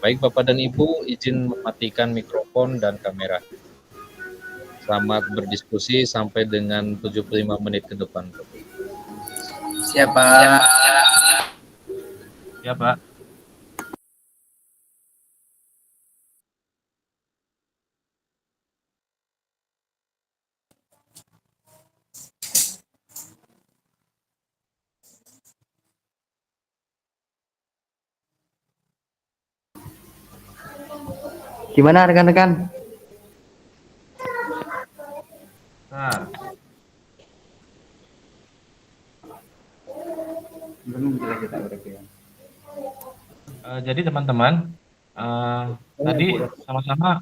Baik Bapak dan Ibu, izin mematikan mikrofon dan kamera. Selamat berdiskusi sampai dengan 75 menit ke depan. Siapa? Ya, Pak. Gimana rekan-rekan? Nah, jadi teman-teman, tadi sama-sama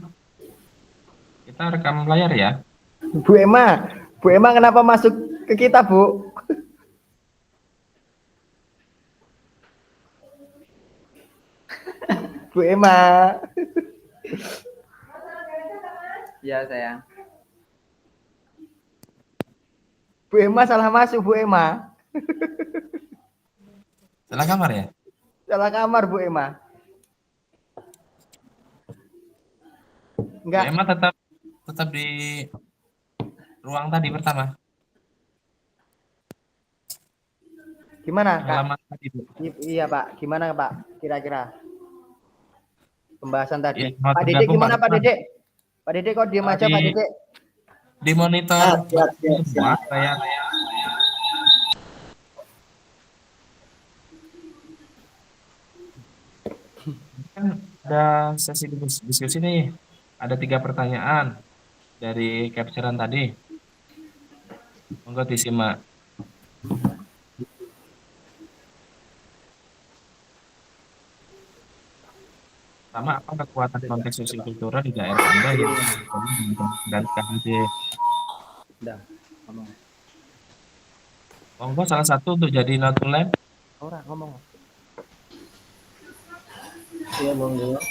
kita rekam layar ya. Bu Emma kenapa masuk ke kita, Bu? Bu Emma. Ya, sayang. Bu Emma salah masuk, Bu Emma. Salah kamar ya? Salah kamar, Bu Emma. Enggak. Bu Emma tetap di ruang tadi pertama. Gimana, Kak? Halaman tadi, Bu. Iya, Pak. Gimana, Pak? Kira-kira pembahasan tadi. Ya, Pak Dede gimana, Pak Dede? Pak Dede kok diam aja, Pak Dede? Di monitor Siap. semua saya kan ada sesi diskusi nih. Ada 3 pertanyaan dari capturean tadi. Monggo disimak. Pertama, apa kekuatan konteks sosiokultural di daerah Anda yang dan KHD? Udah, ngomong. Monggo salah satu untuk jadi notulen. Ora, ngomong. Iya, monggo.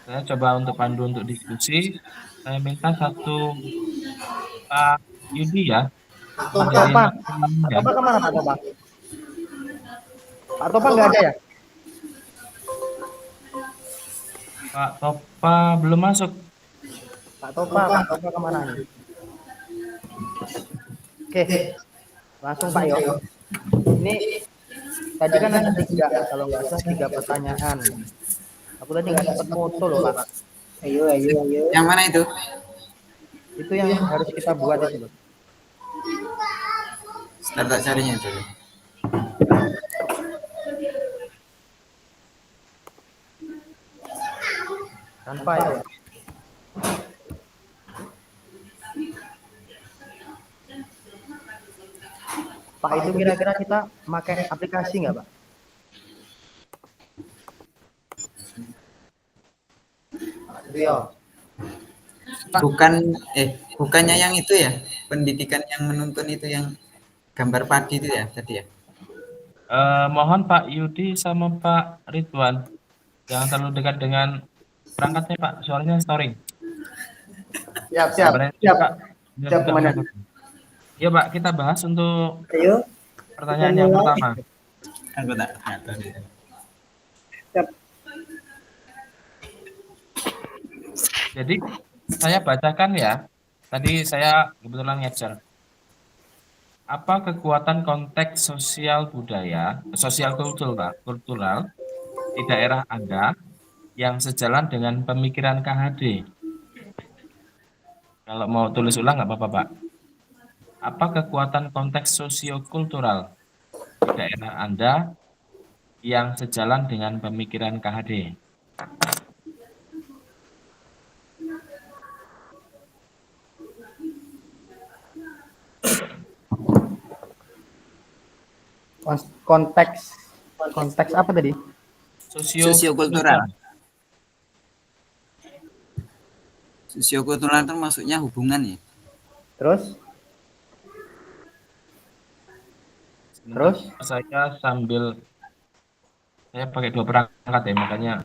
Saya coba untuk pandu untuk diskusi. Saya minta satu Pak Yudi ya. Pak Jadi Topa. notulen Pak ya. Topa kemana, Pak Topa? Pak Topa nggak ada ya? Pak Topa belum masuk. Pak Topa kemana nih? Oke, langsung Pak Yo. Ini tadi kan ada 3, kalau nggak salah 3 pertanyaan. Aku tadi nggak sempat foto loh, Pak. Ayo. Yang mana itu? Itu yang harus kita buat itu loh. Start tak carinya dulu. Tanpa ya. Pak, itu kira-kira kita pakai aplikasi nggak, Pak? Rio. Bukannya yang itu ya, pendidikan yang menuntun itu yang gambar padi itu ya tadi ya. Mohon Pak Yudi sama Pak Ridwan jangan terlalu dekat dengan perangkatnya Pak, suaranya storing. Siap. Pak. Siap, Komandan. Ya Pak, kita bahas untuk Ayo. pertanyaan yang pertama. Aku tak. Siap. Jadi saya bacakan ya. Tadi saya kebetulan ngecer. Apa kekuatan konteks sosial kultural di daerah Anda yang sejalan dengan pemikiran KHD? Kalau mau tulis ulang nggak apa-apa, Pak. Apa kekuatan konteks sosiokultural di daerah Anda yang sejalan dengan pemikiran KHD? Konteks apa tadi? Sosiokultural. Sosiokultural itu maksudnya hubungan ya. Terus? Saya pakai 2 perangkat ya, makanya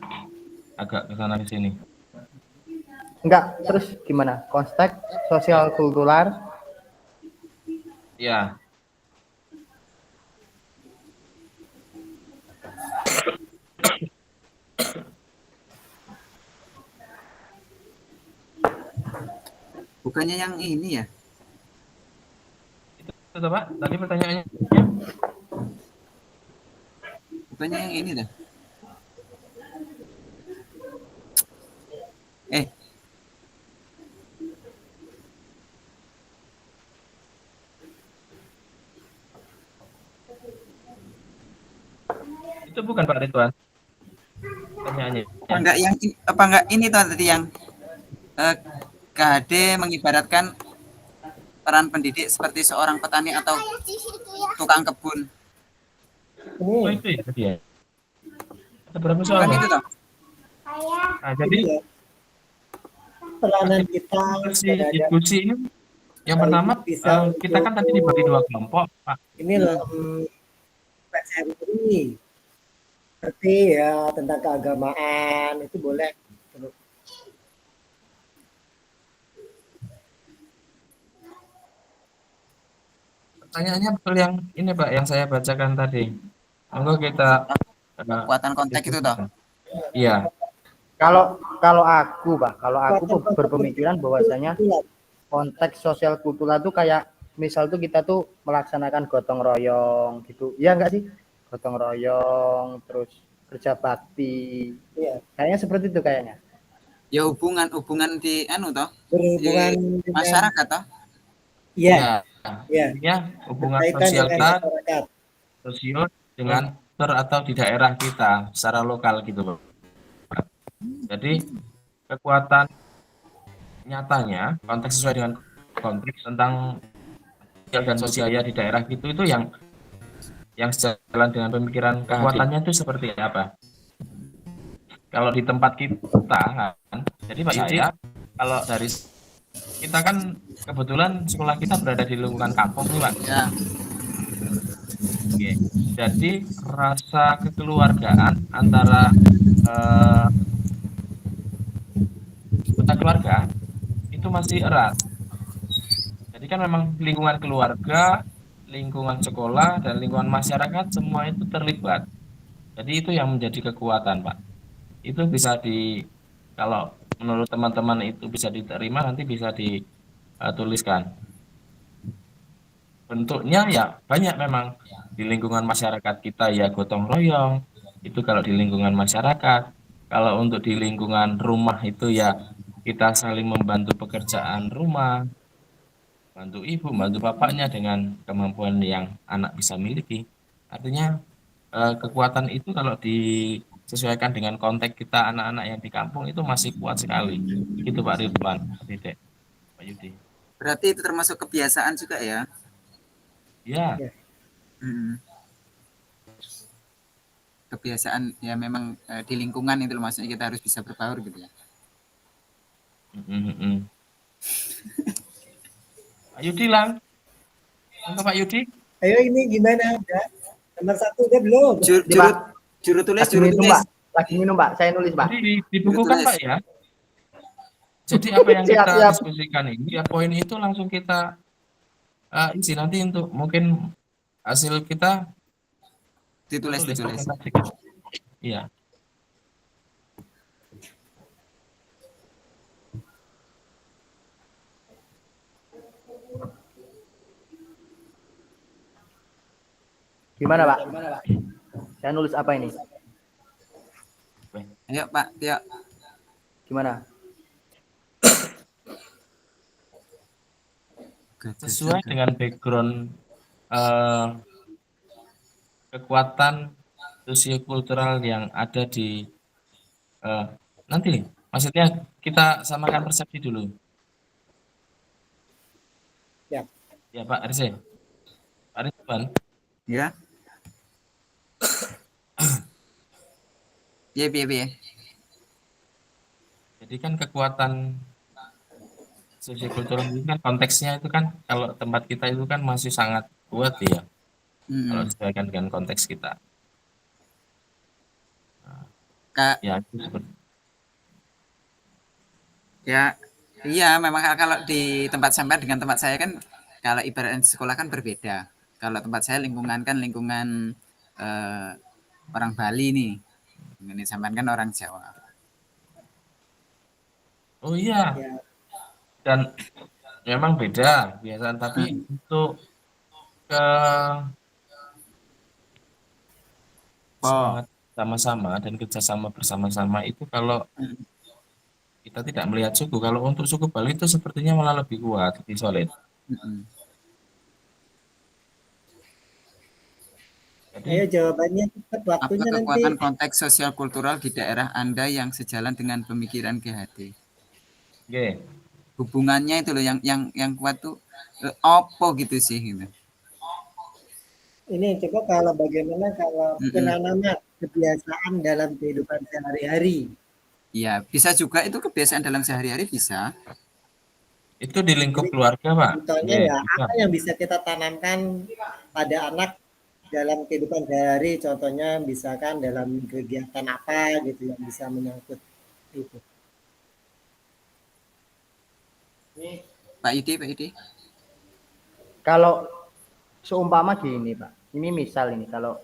agak ke sana ke sini. Enggak, terus gimana? Konteks sosial kultural? Ya. bukannya yang ini ya? Itu Pak, tadi pertanyaannya. Bukannya yang ini dah. Eh, Itu bukan Pak Ridwan pertanyaannya. apa enggak ini tuh tadi yang KHD mengibaratkan peran pendidik seperti seorang petani atau tukang kebun. Oh Ini itu ya tadi ya. Ada berapa soal Bukan Pak? itu toh? Nah, jadi ini ya peranan kita sebagai diskusi ini yang pertama bisa kita kan tadi dibagi dua kelompok Pak. ini loh PCMI seperti ya tentang keagamaan itu boleh. Pertanyaannya betul yang ini Pak yang saya bacakan tadi. Monggo kita Kekuatan konteks itu toh. iya. Kalau aku berpemikiran bahwasanya konteks sosial kultural itu kayak misal tuh kita tuh melaksanakan gotong royong gitu. Iya enggak sih? Gotong royong, terus kerja bakti. Iya. Kayaknya seperti itu kayaknya. Ya hubungan di anu toh, Berhubungan di masyarakat toh. Iya. Ya. Iya. Hubungan Berkaitan sosial dengan kita masyarakat. sosio dengan atau di daerah kita secara lokal gitu loh. Jadi kekuatan nyatanya konteks sesuai dengan konteks tentang sosial dan sosialnya di daerah itu yang sejalan dengan pemikiran kekuatannya itu seperti apa? Kalau di tempat kita kan, jadi Pak Yudi, kalau dari kita kan kebetulan sekolah kita berada di lingkungan kampung nih Pak. Ya. Oke. Jadi rasa kekeluargaan antara anggota keluarga itu masih erat. Jadi kan memang lingkungan keluarga, lingkungan sekolah, dan lingkungan masyarakat semua itu terlibat. Jadi itu yang menjadi kekuatan Pak. Itu bisa kalau menurut teman-teman itu bisa diterima, nanti bisa dituliskan. Bentuknya ya banyak memang. Di lingkungan masyarakat kita ya gotong royong, itu kalau di lingkungan masyarakat. Kalau untuk di lingkungan rumah itu ya kita saling membantu pekerjaan rumah, bantu ibu, bantu bapaknya dengan kemampuan yang anak bisa miliki. Artinya kekuatan itu kalau disesuaikan dengan konteks kita anak-anak yang di kampung itu masih kuat sekali. Itu Pak Ridwan, Pak Yudi. Berarti itu termasuk kebiasaan juga ya. Ya. Kebiasaan ya memang di lingkungan itu maksudnya kita harus bisa berbaur gitu ya. Pak Yudi lang. Enggak Pak Yudi? Ayo ini gimana? Udah? Nomor 1 udah belum? Juru tulis. Lagi minum Pak. Saya nulis Pak. Jadi dibukukan Pak ya. Jadi apa yang kita diskusikan ini ya poin itu langsung kita isi nanti untuk mungkin hasil kita ditulis. Iya. Gimana Pak? Saya nulis apa ini? Ayo Pak, Tio. Gimana? Sesuai dengan background kekuatan sosiokultural yang ada di nanti maksudnya kita samakan persepsi dulu. Ya. Ya Pak Arse. Pak Ridwan. Ya. Iya. Jadi kan kekuatan sosiokultural itu kan konteksnya itu kan kalau tempat kita itu kan masih sangat kuat ya. Kalau disesuaikan dengan konteks kita. Ya itu seperti. Ya, iya memang kalau di tempat sampai dengan tempat saya kan kalau ibaratnya sekolah kan berbeda. Kalau tempat saya lingkungan orang Bali nih. Ini sampean kan orang Jawa. Oh iya. Dan memang beda kebiasaan, tapi untuk ke Oh. semangat sama-sama dan kerjasama bersama-sama itu kalau kita tidak melihat suku, kalau untuk suku Bali itu sepertinya malah lebih kuat, lebih solid. Mm-mm. Ayo Jadi, jawabannya cepat, Apa waktunya nanti. kekuatan konteks sosial kultural di daerah Anda yang sejalan dengan pemikiran GHD? oke, Hubungannya itu loh yang kuat tuh opo gitu sih gitu. Ini coba kalau bagaimana kalau Mm-mm. penanaman kebiasaan dalam kehidupan sehari-hari. Iya, bisa juga itu kebiasaan dalam sehari-hari bisa. itu di lingkup Jadi keluarga, Pak. contohnya Oke, ya bisa. apa yang bisa kita tanamkan pada anak dalam kehidupan sehari-hari. Contohnya misalkan dalam kegiatan apa gitu yang bisa menyangkut itu. Pak Yudi. Kalau seumpama gini Pak, ini misal ini kalau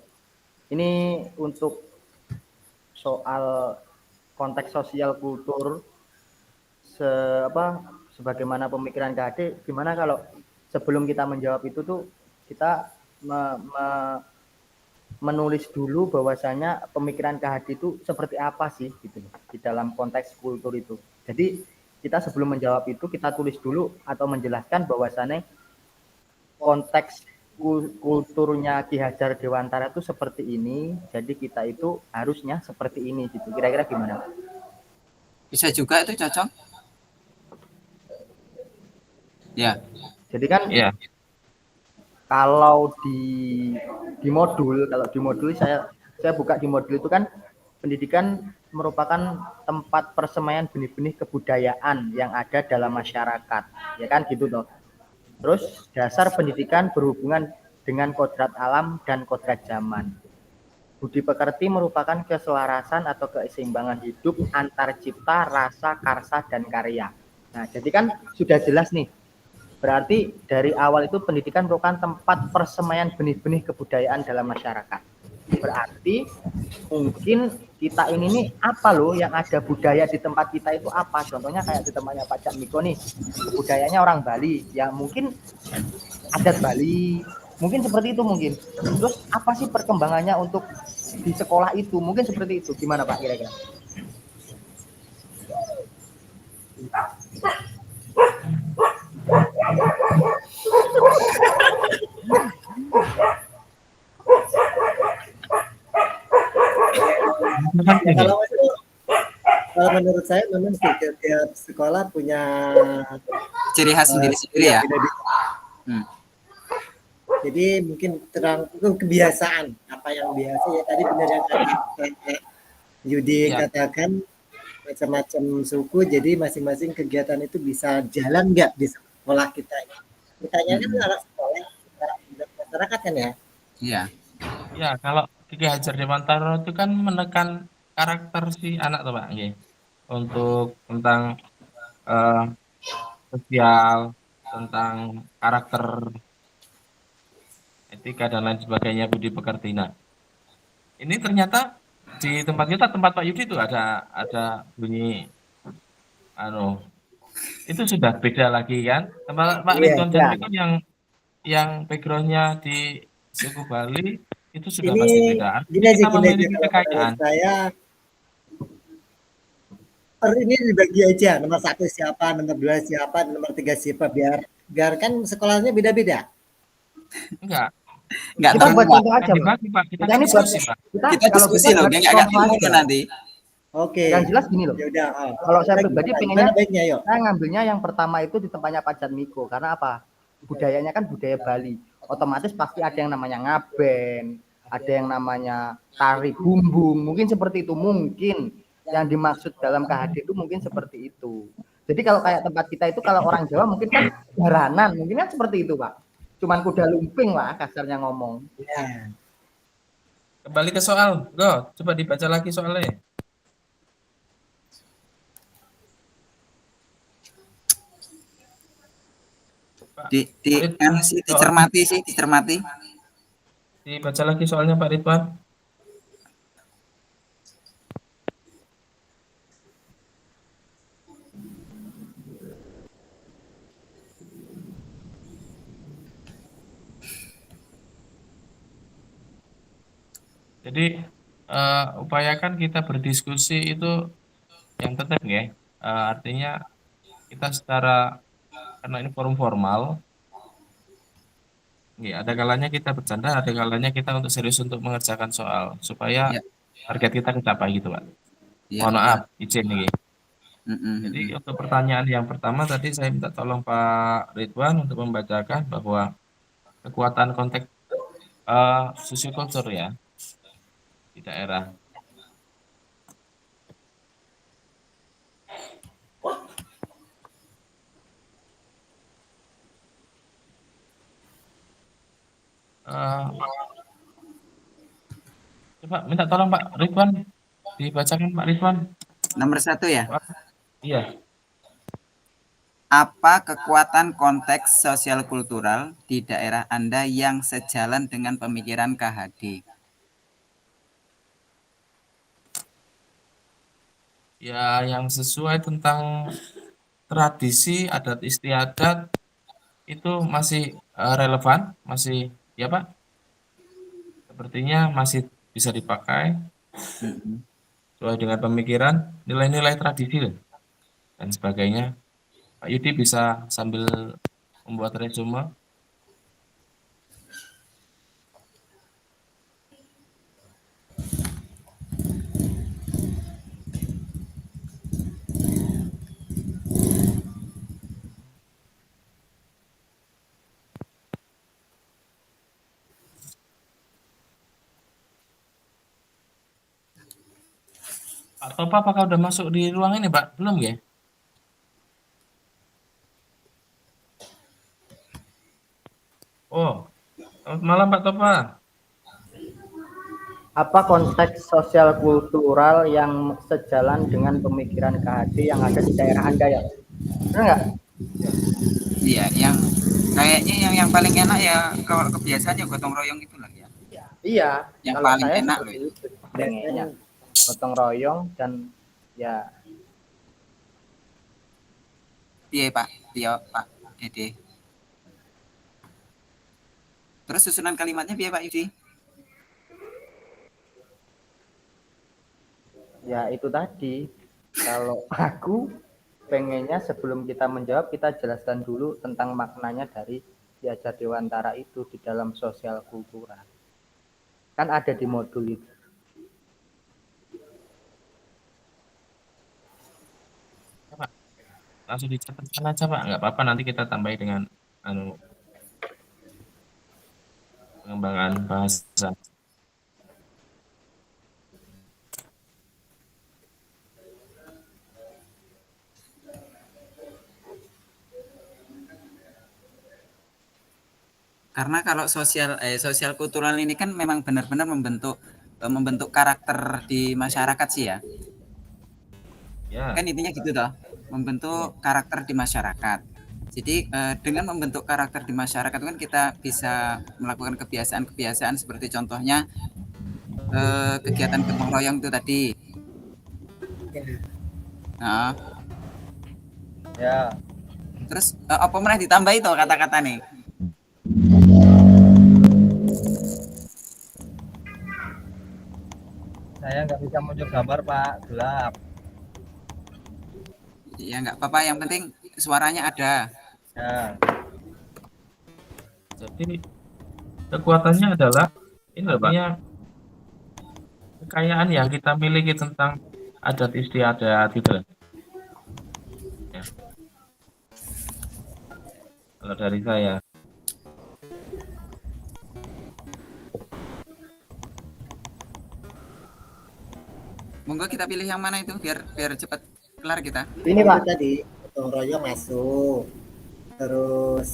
ini untuk soal konteks sosial kultur sebagaimana pemikiran KHD, gimana kalau sebelum kita menjawab itu tuh kita menulis dulu bahwasanya pemikiran KHD itu seperti apa sih gitu di dalam konteks kultur itu. Jadi kita sebelum menjawab itu kita tulis dulu atau menjelaskan bahwasanya konteks kulturnya Ki Hajar Dewantara itu seperti ini, jadi kita itu harusnya seperti ini gitu. Kira-kira gimana? Bisa juga itu cocok. Ya. Jadi kan Iya, kalau di modul, kalau di modul saya buka di modul itu kan pendidikan merupakan tempat persemaian benih-benih kebudayaan yang ada dalam masyarakat, ya kan gitu toh. Terus dasar pendidikan berhubungan dengan kodrat alam dan kodrat zaman. Budi pekerti merupakan keselarasan atau keseimbangan hidup antar cipta, rasa, karsa, dan karya. Nah, jadi kan sudah jelas nih. Berarti dari awal itu pendidikan merupakan tempat persemaian benih-benih kebudayaan dalam masyarakat. Berarti mungkin kita ini nih apa loh yang ada budaya di tempat kita itu apa? Contohnya kayak di tempatnya Pak Cak Miko nih, budayanya orang Bali. Ya mungkin adat Bali, mungkin seperti itu mungkin. Terus apa sih perkembangannya untuk di sekolah itu? Mungkin seperti itu. Gimana Pak kira-kira? kan Ya gini. kalau itu kalau menurut saya memang setiap sekolah punya Ciri khas sendiri-sendiri ya. beda-beda. Hmm. Jadi mungkin terang itu kebiasaan apa yang biasa ya tadi benar yang kata Yudi Iya, katakan macam-macam suku jadi masing-masing kegiatan itu bisa jalan nggak di sekolah kita. Kitanya kan Hmm. anak sekolah masyarakat kan ya. Iya. iya, kalau Ki Hajar Dewantara itu kan menekan karakter si anak tuh, Pak. Oke. Untuk tentang eh, sosial, tentang karakter, etika dan lain sebagainya, budi pekerti. Nah, ini ternyata di tempat kita, tempat Pak Yudi itu ada bunyi anu, itu sudah beda lagi kan. Tempat Pak Iya, Ridwan ya. Jamil kan yang backgroundnya di suku Bali itu sudah Ini pasti beda. Artinya kita gini aja memiliki kalau menurut kekayaan. saya ini dibagi aja nomor satu siapa, nomor dua siapa, nomor tiga siapa biar kan sekolahnya beda-beda. Enggak, Nggak Kita bukan buat termuat. contoh bukan aja, Pak. dibagi, Pak. Kita Kita kan ini buat diskusi, Pak. kita Kita kalau diskusi bisa loh, buat nggak contoh ketemu aja. nanti. Oke. Yang jelas gini loh. Ya udah. Kalau saya Kita pribadi gimana, pengennya gimana baiknya yuk. saya ngambilnya yang pertama itu di tempatnya Pak Jatmiko karena apa? Budayanya kan budaya Bali. Otomatis pasti ada yang namanya ngaben, ada yang namanya tari bumbung, mungkin seperti itu mungkin yang dimaksud dalam KHD itu mungkin seperti itu. Jadi kalau kayak tempat kita itu kalau orang Jawa mungkin kan jaranan, mungkin kan seperti itu, Pak. Cuman kuda lumping lah kasarnya ngomong. Ya. Kembali ke soal, go, coba dibaca lagi soalnya. Pak Di Ridwan, sih soal dicermati. dibaca lagi soalnya Pak Ridwan. Jadi upayakan kita berdiskusi itu yang tetap ya. Artinya kita secara, karena ini forum formal, ya, ada kalanya kita bercanda, ada kalanya kita untuk serius untuk mengerjakan soal supaya Ya, target kita tercapai gitu, Pak. ya, Mohon ya. maaf, izin nih. Jadi Mm-mm. untuk pertanyaan yang pertama tadi saya minta tolong Pak Ridwan untuk membacakan bahwa kekuatan konteks sosiokultur ya di daerah. Eh, Coba minta tolong Pak Ridwan dibacakan Pak Ridwan. Nomor 1 ya. Pak. Iya. Apa kekuatan konteks sosial kultural di daerah Anda yang sejalan dengan pemikiran KHD? Ya, yang sesuai tentang tradisi adat istiadat itu masih relevan, masih ya Pak, sepertinya masih bisa dipakai Mm-mm. sesuai dengan pemikiran, nilai-nilai tradisi dan sebagainya. Pak Yudi bisa sambil membuat resume. Pak Topa apakah udah masuk di ruang ini Pak? Belum ya? Oh, selamat malam Pak Topa. Apa konteks sosial kultural yang sejalan dengan pemikiran KHD yang ada di daerah Anda ya? Benar nggak? Iya, yang kayaknya yang paling enak ya kalau kebiasaannya gotong royong itulah ya. Iya, Yang kalau paling saya enak loh seperti itu. itu pengennya gotong royong dan ya Iya Pak, iya Pak Dede. Terus susunan kalimatnya biar Pak Yudi. ya itu tadi. Kalau aku pengennya sebelum kita menjawab kita jelaskan dulu tentang maknanya dari Piajar Dewantara itu di dalam sosial kultural. Kan ada di modul itu. Ya, Pak, langsung dicatatkan aja Pak, nggak apa-apa nanti kita tambahi dengan pengembangan bahasa. Karena kalau sosial kultural ini kan memang benar-benar membentuk karakter di masyarakat sih ya. Ya, Kan intinya gitu toh, membentuk karakter di masyarakat. Jadi dengan membentuk karakter di masyarakat kan kita bisa melakukan kebiasaan-kebiasaan seperti contohnya kegiatan gotong royong itu tadi. Nah, Ya, terus apa mana ditambah itu kata-kata nih? saya nggak bisa muncul gambar Pak, gelap. Ya nggak apa-apa, yang penting suaranya ada. Ya, jadi kekuatannya adalah ini artinya kekayaan yang kita miliki tentang adat istiadat gitu loh. Ya, kalau dari saya. Monggo kita pilih yang mana itu biar biar cepat kelar kita. ini Pak. Tadi gotong royong masuk. Terus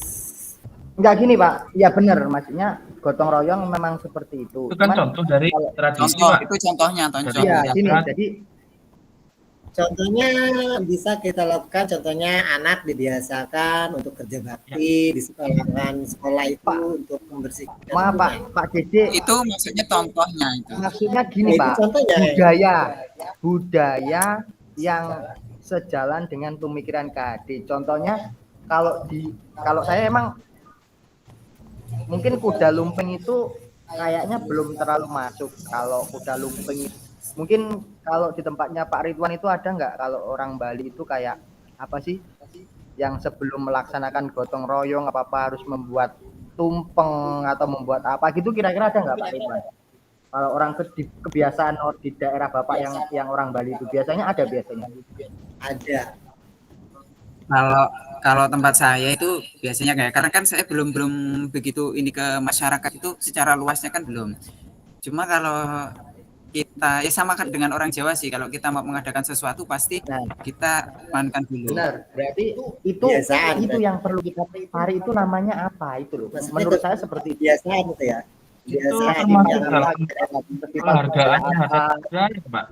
Enggak gini Pak, ya benar, maksudnya gotong royong memang seperti itu. Itu kan Cuman contoh dari kalau tradisi Contoh Pak. itu contohnya, contoh. iya Ya, gini, kan? jadi contohnya bisa kita lakukan, contohnya anak dibiasakan untuk kerja bakti di sekolah itu Pak, untuk membersihkan maaf Pak, lingkungan. Pak Dede, Itu maksudnya contohnya itu. maksudnya Nah, gini itu Pak, contohnya. budaya yang sejalan dengan pemikiran KHD. Contohnya kalau saya emang mungkin kuda lumping itu kayaknya belum terlalu masuk kalau udah lumping. Mungkin kalau di tempatnya Pak Ridwan itu ada nggak kalau orang Bali itu kayak apa sih yang sebelum melaksanakan gotong royong apa harus membuat tumpeng atau membuat apa gitu kira-kira ada nggak Pak Ridwan? Kalau orang kebiasaan di daerah Bapak yang orang Bali itu biasanya ada biasanya. Ada. Kalau kalau tempat saya itu biasanya kayak karena kan saya belum begitu ini ke masyarakat itu secara luasnya kan belum. Cuma kalau kita ya sama kan dengan orang Jawa sih kalau kita mau mengadakan sesuatu pasti Nah, kita mankan dulu. benar. Berarti itu Biasaan, itu yang perlu kita cari itu namanya apa itu loh. Maksudnya Menurut itu saya seperti itu. biasaan itu ya. Itu Biasaan termasuk yang dalam Festival penghargaan budaya terhadap apa. budaya, Pak.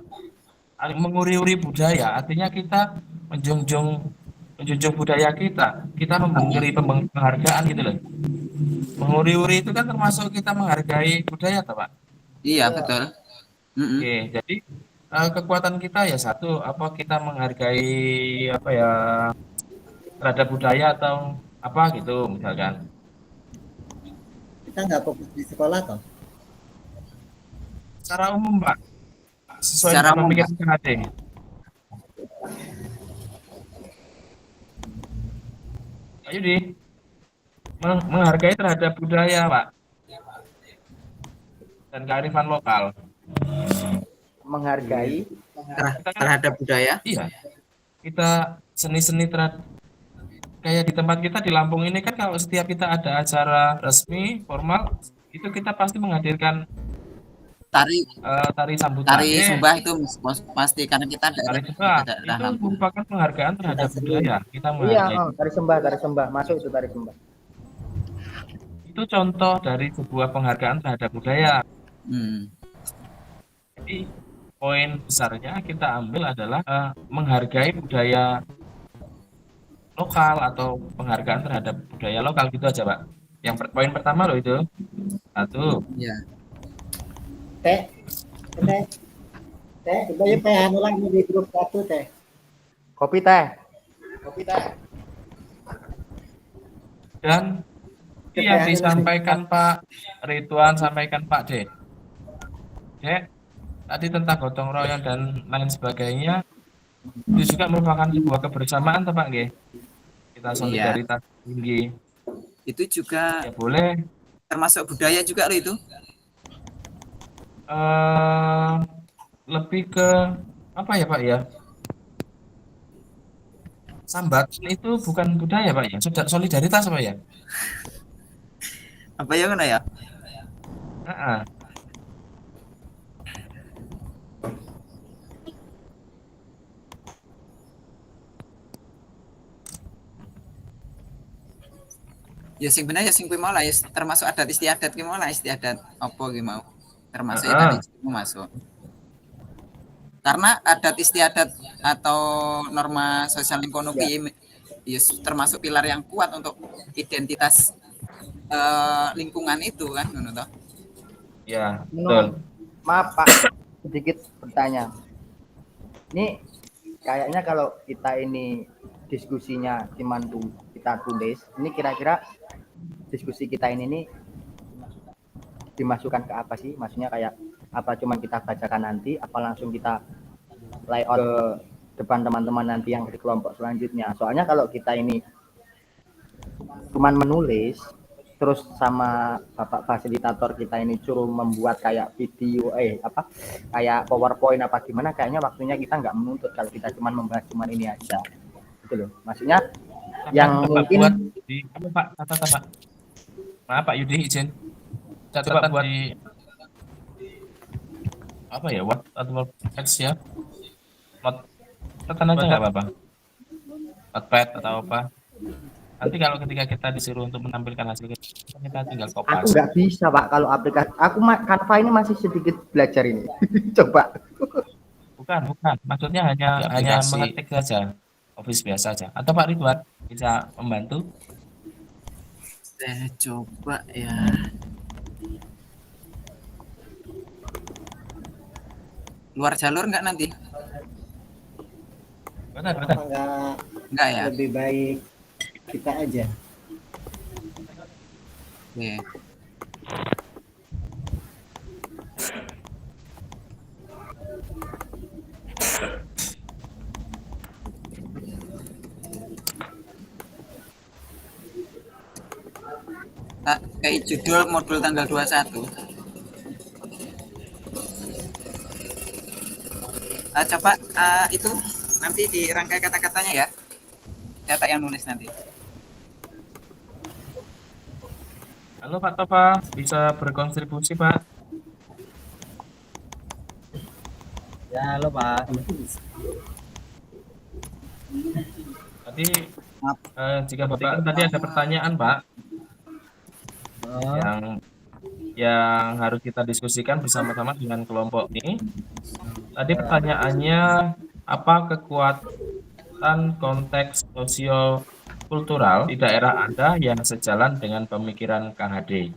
Menguri-uri budaya, artinya kita menjunjung budaya kita. Kita memberi penghargaan gitu loh. Menguri-uri itu kan termasuk kita menghargai budaya, toh, Pak. Iya, betul. Oke, jadi kekuatan kita ya satu, apa kita menghargai apa ya terhadap budaya atau apa gitu misalkan. kita nggak fokus di sekolah toh. Secara umum, Pak, sesuai Secara dengan umum, pemikiran Pak. PKD. Pak Yudi, menghargai terhadap budaya, Pak, dan kearifan lokal. Menghargai Kita kan, Terhadap budaya. iya, kita seni-seni kayak di tempat kita di Lampung ini kan kalau setiap kita ada acara resmi, formal, itu kita pasti menghadirkan Tari tari sambutan. tari sembah itu pasti karena kita Tari daerah sembah daerah itu Lampung. merupakan penghargaan terhadap budaya. Kita iya menghargai. tari sembah masuk itu tari sembah. Itu contoh dari sebuah penghargaan terhadap budaya. Hmm. Jadi poin besarnya kita ambil adalah menghargai budaya lokal atau penghargaan terhadap budaya lokal gitu aja, Pak. Poin pertama loh itu. Satu. Ya. Teh, coba ya teh ulang di grup 1 teh. Kopi teh. Dan yang disampaikan Pak Ridwan, sampaikan Pak Dek. Tadi tentang gotong royong dan lain sebagainya, itu juga merupakan sebuah kebersamaan, toh, Pak, nggih. Kita solidaritas tinggi. Itu juga Ya boleh. termasuk budaya juga loh itu. Lebih ke apa ya, Pak ya? Sambat itu bukan budaya, Pak ya. Solidaritas, Pak ya. Apa ya mana ya? Heeh. Ya sing bener ya sing kuwi mau lah ya termasuk adat istiadat ki mau lah istiadat apa ki mau. Termasuk ya tadi masuk. Karena adat istiadat atau norma sosial lingkungan ya termasuk pilar yang kuat untuk identitas lingkungan itu kan ngono toh. Ya, betul. Maaf Pak, sedikit bertanya. Ini kayaknya kalau kita ini diskusinya cuman kita tulis, ini kira-kira diskusi kita ini nih dimasukkan ke apa sih? Maksudnya kayak apa cuman kita bacakan nanti, apa langsung kita layout ke depan teman-teman nanti yang di kelompok selanjutnya. Soalnya kalau kita ini cuman menulis, terus sama Bapak fasilitator kita ini suruh membuat kayak video, kayak PowerPoint apa gimana, kayaknya waktunya kita nggak menuntut kalau kita cuman membahas cuman ini aja. Gitu loh. Maksudnya yang mungkin buat di apa Pak? Pak. Maaf Pak Yudi izin. Coba buat di apa ya? What atau text ya? Tekan aja nggak apa-apa. Notepad atau apa? Nanti kalau ketika kita disuruh untuk menampilkan hasil kita tinggal copy. aku nggak bisa Pak kalau aplikasi. Aku Canva ini masih sedikit belajar ini. Coba. Bukan. Maksudnya hanya mengetik saja. Office biasa saja. Atau Pak Ridwan bisa membantu? Saya coba ya. Luar jalur enggak nanti? Benar. Enggak ya? Lebih baik kita aja. Oke. Tak kayak judul modul tanggal 21. Coba itu nanti dirangkai kata-katanya ya. Data yang nulis nanti. Halo Pak Tova, bisa berkontribusi Pak? Ya, halo Pak. Tadi Maaf. jika Bapak tadi ada pertanyaan Pak yang harus kita diskusikan bersama-sama dengan kelompok ini. Tadi pertanyaannya, apa kekuatan konteks sosio-kultural di daerah Anda yang sejalan dengan pemikiran KHD?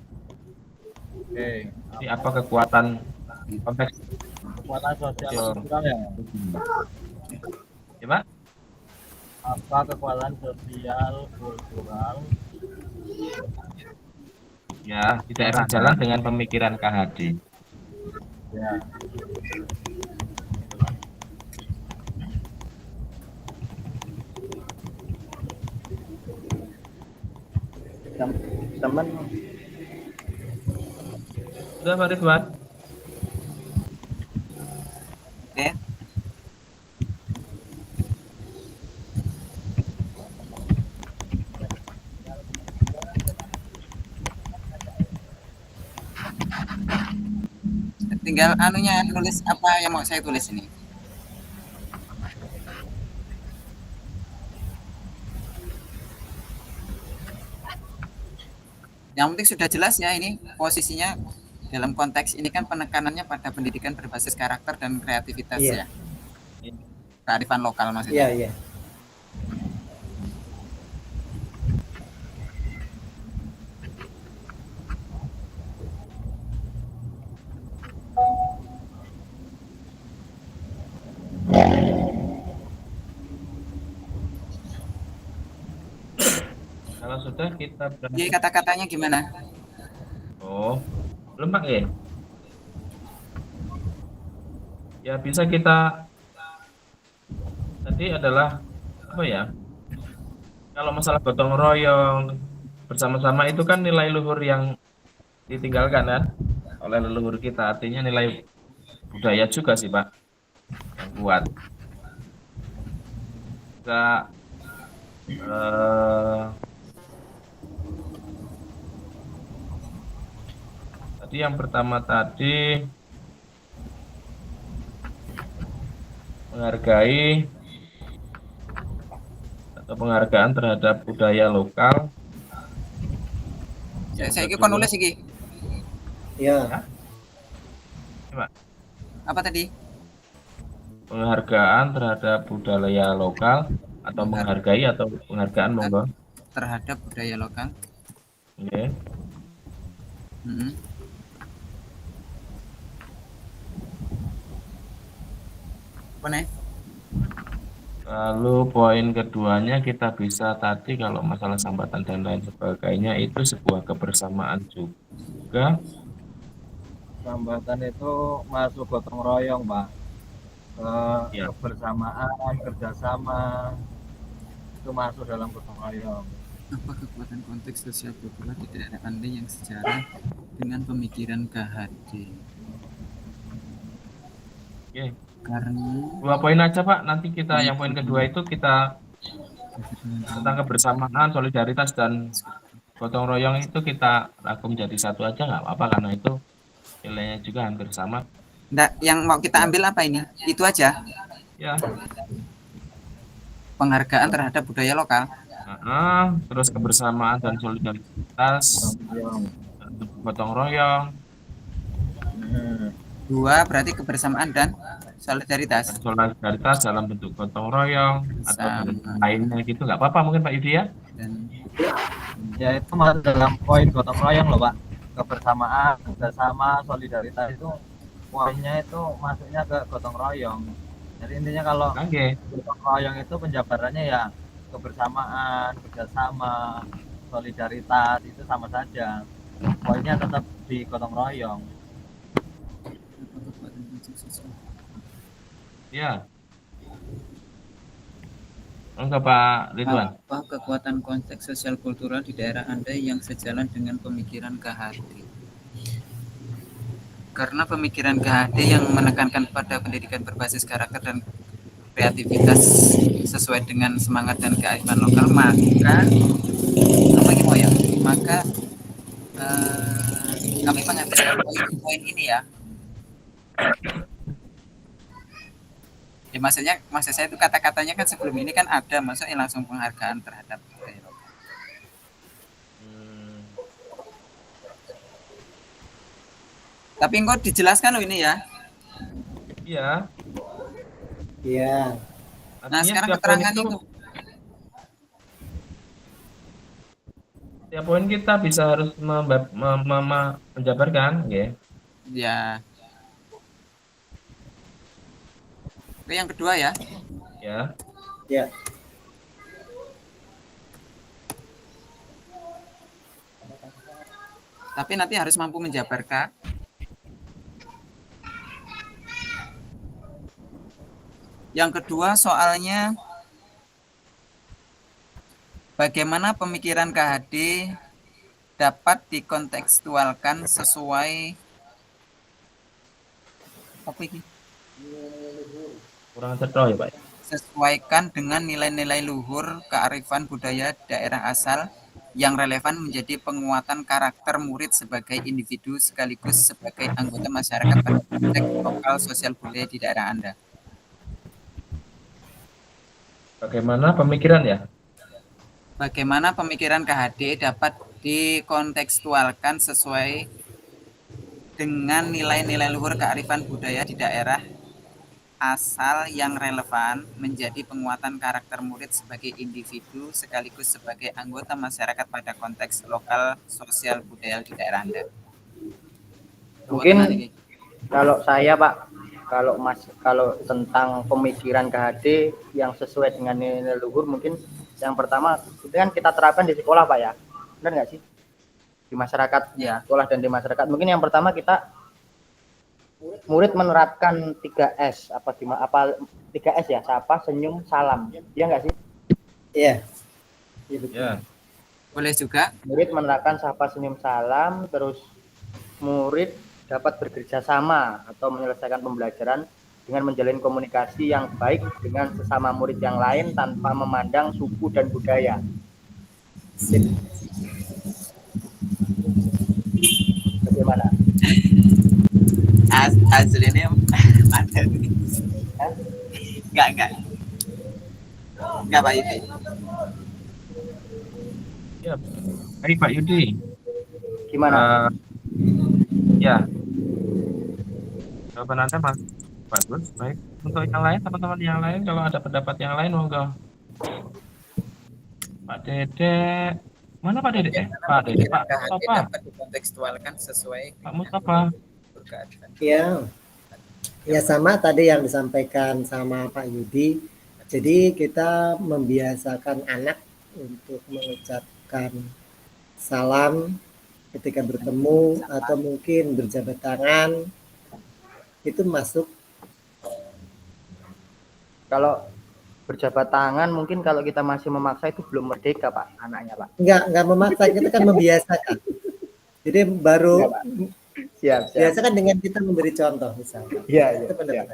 Oke. Jadi apa kekuatan konteks Kekuatan sosial sosio? kultural ya. Ya Pak? Apa kekuatan sosial kultural? Ya, di daerah sejalan dengan pemikiran KHD. Ya. Teman Sudah Pak Ridwan? Oke. Tinggal anunya nulis apa yang mau saya tulis ini. Yang penting sudah jelas ya ini posisinya dalam konteks ini kan penekanannya pada pendidikan berbasis karakter dan kreativitas Iya. ya. Kearifan lokal maksudnya. Iya, iya. Kalau sudah kita Jadi kata-katanya gimana? Oh, belum Pak ya? Ya bisa kita tadi adalah apa ya? Kalau masalah gotong royong bersama-sama itu kan nilai luhur yang ditinggalkan kan oleh leluhur kita. Artinya nilai budaya juga sih Pak yang kuat. Kita tadi yang pertama tadi menghargai atau penghargaan terhadap budaya lokal. Saya kon nulis iki. Iya. Pak. Apa tadi? Penghargaan terhadap budaya lokal atau menghargai atau penghargaan monggo. Terhadap budaya lokal. Oke. Apa nih? Lalu poin keduanya kita bisa tadi kalau masalah sambatan dan lain sebagainya itu sebuah kebersamaan juga. Sambatan itu masuk gotong royong, Pak. Ya. Kebersamaan, kerjasama itu masuk dalam gotong royong. Apa kekuatan konteks sosial kultural di daerah Anda yang sejalan dengan pemikiran KHD? Oke. Karena 2 poin aja Pak. Nanti kita yang poin kedua itu kita tentang kebersamaan, solidaritas dan gotong royong itu kita rangkum jadi satu aja nggak apa-apa karena itu nilainya juga hampir sama. Nggak, yang mau kita ambil apa ini? Itu aja. Ya. Penghargaan terhadap budaya lokal. Terus kebersamaan dan solidaritas, gotong royong. 2 berarti kebersamaan dan solidaritas. Solidaritas dalam bentuk gotong royong atau lainnya gitu nggak apa-apa mungkin Pak Yudi ya. Dan Ya itu masuk dalam poin gotong royong loh Pak. Kebersamaan, kerjasama, solidaritas itu poinnya itu masuknya ke gotong royong. Jadi intinya kalau gotong royong itu penjabarannya ya kebersamaan, kerjasama, solidaritas itu sama saja. Poinnya tetap di gotong royong. Ya. Enggak Pak Ridwan. Apa kekuatan konteks sosial kultural di daerah Anda yang sejalan dengan pemikiran KHD? Karena pemikiran KHD yang menekankan pada pendidikan berbasis karakter dan kreativitas sesuai dengan semangat dan kearifan lokal, maka apa gitu ya? Maka kami mengambil poin ini ya. Ya maksud saya itu kata-katanya kan sebelum ini kan ada maksudnya langsung penghargaan terhadap budaya lokal. Tapi engkau dijelaskan loh ini ya. Iya. Iya. Nah, Artinya sekarang setiap poin keterangan itu. setiap poin kita bisa harus menjabarkan, ya. Ya. Oke, yang kedua ya. Ya. Ya. Tapi nanti harus mampu menjabarkan. Yang kedua soalnya bagaimana pemikiran KHD dapat dikontekstualkan sesuai apa ini? Kurang cetro ya Pak. Sesuaikan dengan nilai-nilai luhur kearifan budaya daerah asal yang relevan menjadi penguatan karakter murid sebagai individu sekaligus sebagai anggota masyarakat pada konteks lokal sosial budaya di daerah Anda. Bagaimana pemikiran ya? Bagaimana pemikiran KHD dapat dikontekstualkan sesuai dengan nilai-nilai luhur kearifan budaya di daerah asal yang relevan menjadi penguatan karakter murid sebagai individu sekaligus sebagai anggota masyarakat pada konteks lokal sosial budaya di daerah Anda. Mungkin kalau saya Pak, kalau tentang pemikiran KHD yang sesuai dengan nilai luhur, mungkin yang pertama itu kan kita terapkan di sekolah Pak ya, benar nggak sih? Di masyarakat ya, sekolah dan di masyarakat. Mungkin yang pertama kita murid menerapkan 3S apa 3S ya, sapa, senyum, salam. Iya nggak sih? Iya. Iya betul. Ya. Boleh juga. Murid menerapkan sapa, senyum, salam, terus murid dapat bekerja sama atau menyelesaikan pembelajaran dengan menjalin komunikasi yang baik dengan sesama murid yang lain tanpa memandang suku dan budaya. Sip. Bagaimana? Aslinya ada nih. Enggak Pak Yudi. Ya. Baik Pak Yudi. Gimana? Ya. Jawaban Anda Mas bagus. Baik. Untuk yang lain, teman-teman yang lain, kalau ada pendapat yang lain, monggo. Pak Dede. Mana Pak Dede? Pak Dede, Pak Mustafa. Dapat dikontekstualkan sesuai Pak Mustafa. Ya. Ya sama tadi yang disampaikan sama Pak Yudi. Jadi kita membiasakan anak untuk mengucapkan salam ketika bertemu atau mungkin berjabat tangan, itu masuk. Kalau berjabat tangan mungkin kalau kita masih memaksa itu belum merdeka Pak, anaknya Pak. Enggak memaksa, kita kan membiasakan. Jadi baru Siap. biasakan dengan kita memberi contoh misalnya. Iya. Itu benar.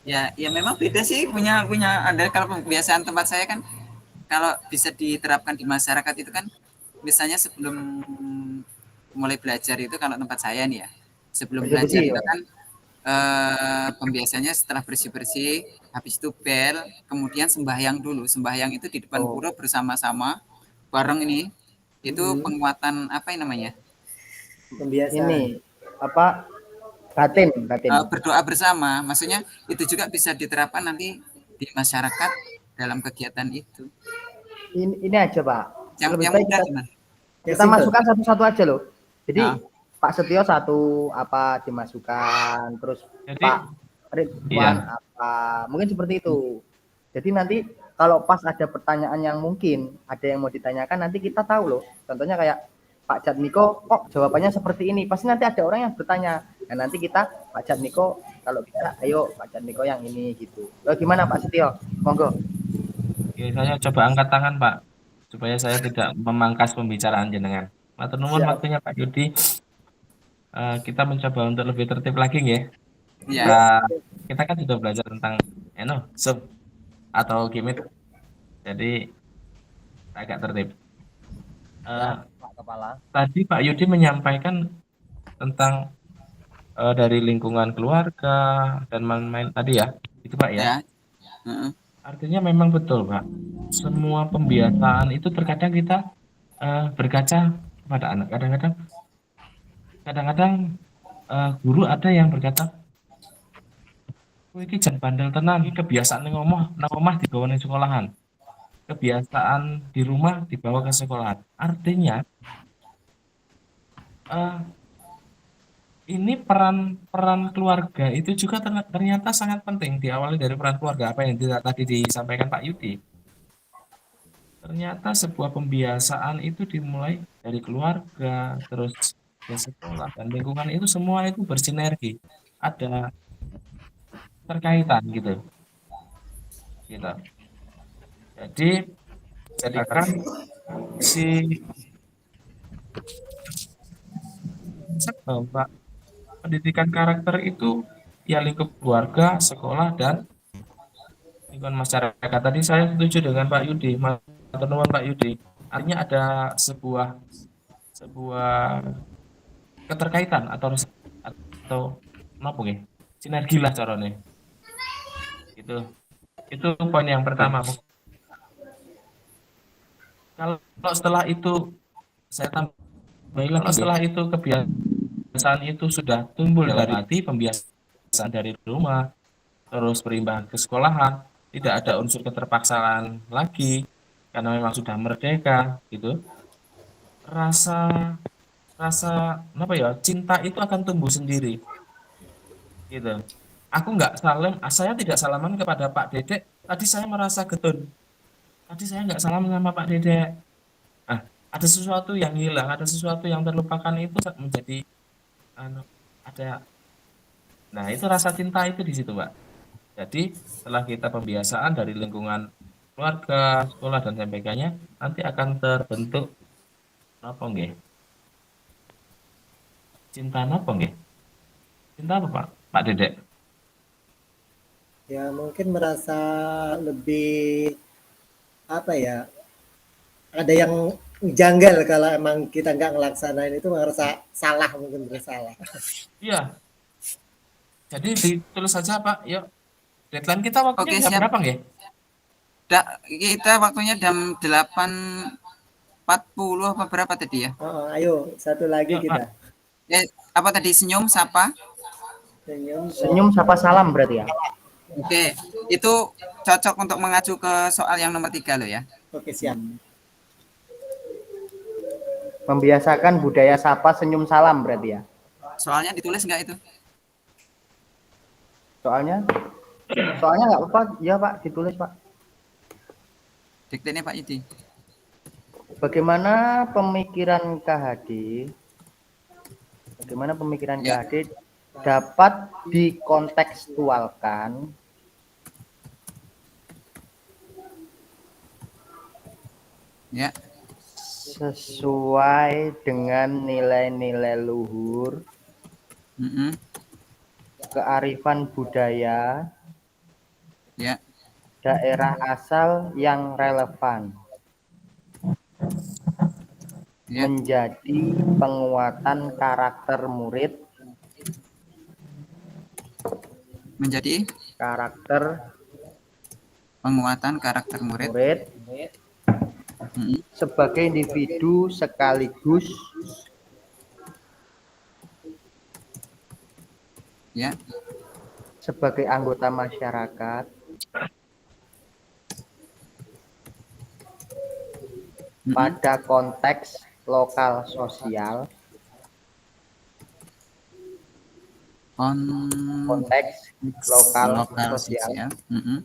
Ya memang beda sih punya ada. Kalau pembiasaan tempat saya kan kalau bisa diterapkan di masyarakat itu kan misalnya sebelum mulai belajar itu kalau tempat saya nih ya sebelum belajar itu kan pembiasaannya setelah bersih-bersih habis itu bel kemudian sembahyang dulu. Sembahyang itu di depan pura bersama-sama bareng ini itu penguatan apa namanya? Pembiasaan. Ini apa? Batin. Berdoa bersama, maksudnya itu juga bisa diterapkan nanti di masyarakat dalam kegiatan itu. Ini aja Pak. Yang Lebih baik kita masukkan satu-satu aja loh. Jadi Pak Setio satu apa dimasukkan, terus Jadi, Pak Ridwan apa, mungkin seperti itu. Jadi nanti kalau pas ada pertanyaan yang mungkin ada yang mau ditanyakan nanti kita tahu loh. Contohnya kayak Pak Jatmiko kok jawabannya seperti ini. Pasti nanti ada orang yang bertanya. Nah, nanti kita Pak Jatmiko, kalau bisa ayo Pak Jatmiko yang ini gitu. Gimana Pak Setio? Monggo. Oke, saya coba angkat tangan, Pak, supaya saya tidak memangkas pembicaraan jenengan. Matur nuwun Siap. waktunya Pak Yudi. Kita mencoba untuk lebih tertib lagi ya. Ya, Kita kan sudah belajar tentang sub atau gimmick. Jadi agak tertib. Ya, Eh, Pak Kepala. Tadi Pak Yudi menyampaikan tentang dari lingkungan keluarga dan main-main tadi ya. Itu Pak ya. ya. Heeh. Artinya memang betul Pak. Semua pembiasaan itu terkadang kita berkaca pada anak. Kadang-kadang guru ada yang berkata, "Kowe iki jan bandel tenan, iki kebiasaan nang omah dibawa ning sekolahan. Kebiasaan di rumah dibawa ke sekolahan." Artinya eh, ini peran keluarga itu juga ternyata sangat penting, diawali dari peran keluarga apa yang tadi disampaikan Pak Yudi. Ternyata sebuah pembiasaan itu dimulai dari keluarga, terus ke sekolah dan lingkungan itu semua itu bersinergi, ada terkaitan gitu, gitu. Jadi jadikan si konsep bahwa pendidikan karakter itu ya lingkup keluarga, sekolah dan lingkungan masyarakat. Tadi saya setuju dengan Pak Yudi, matur nuwun Pak Yudi. Artinya ada sebuah sebuah keterkaitan atau apa ya? Sinergi lah caranya. Itu poin yang pertama. Kalau setelah itu saya tambahin lagi, setelah itu kebiasaan itu sudah tumbuh dalam hati, pembiasaan dari rumah, terus berimbang ke sekolahan, tidak ada unsur keterpaksaan lagi karena memang sudah merdeka gitu. Rasa rasa apa ya, cinta itu akan tumbuh sendiri gitu. Saya tidak salaman kepada Pak Dedek, tadi saya merasa getun, tadi saya nggak salaman sama Pak Dedek. Nah, ada sesuatu yang hilang, ada sesuatu yang terlupakan, itu menjadi anu, ada. Nah, itu rasa cinta itu di situ, Pak. Jadi setelah kita pembiasaan dari lingkungan keluarga, sekolah dan sebagainya, nanti akan terbentuk apa nggih? Cinta apa nggih? Cinta apa Pak? Pak Dedek? Ya mungkin merasa lebih apa ya? Ada yang janggal kalau emang kita nggak ngelaksanain itu merasa salah, mungkin bersalah. Iya. Jadi ditulis saja Pak. Yuk. Deadline kita waktunya Oke, jam siap. berapa nggih? Kita waktunya jam 8.40 apa berapa tadi ya? Oh, ayo satu lagi Yuk, Pak. kita. Ya, apa tadi, senyum sapa? Senyum sapa salam berarti ya. Oke, itu cocok untuk mengacu ke soal yang nomor 3 loh ya. Oke, siap. Membiasakan budaya sapa senyum salam berarti ya. Soalnya ditulis nggak itu? Soalnya nggak apa-apa, ya Pak, ditulis Pak. Diktenya Pak Yudi. Bagaimana pemikiran KHD? Bagaimana pemikiran Ya. KHD dapat dikontekstualkan Ya, sesuai dengan nilai-nilai luhur, mm-mm. kearifan budaya, Ya, daerah asal yang relevan, ya, menjadi penguatan karakter murid, menjadi penguatan karakter murid. Mm-mm. Sebagai individu sekaligus Ya, sebagai anggota masyarakat mm-mm. pada konteks lokal sosial, konteks lokal sosial, Mm-mm.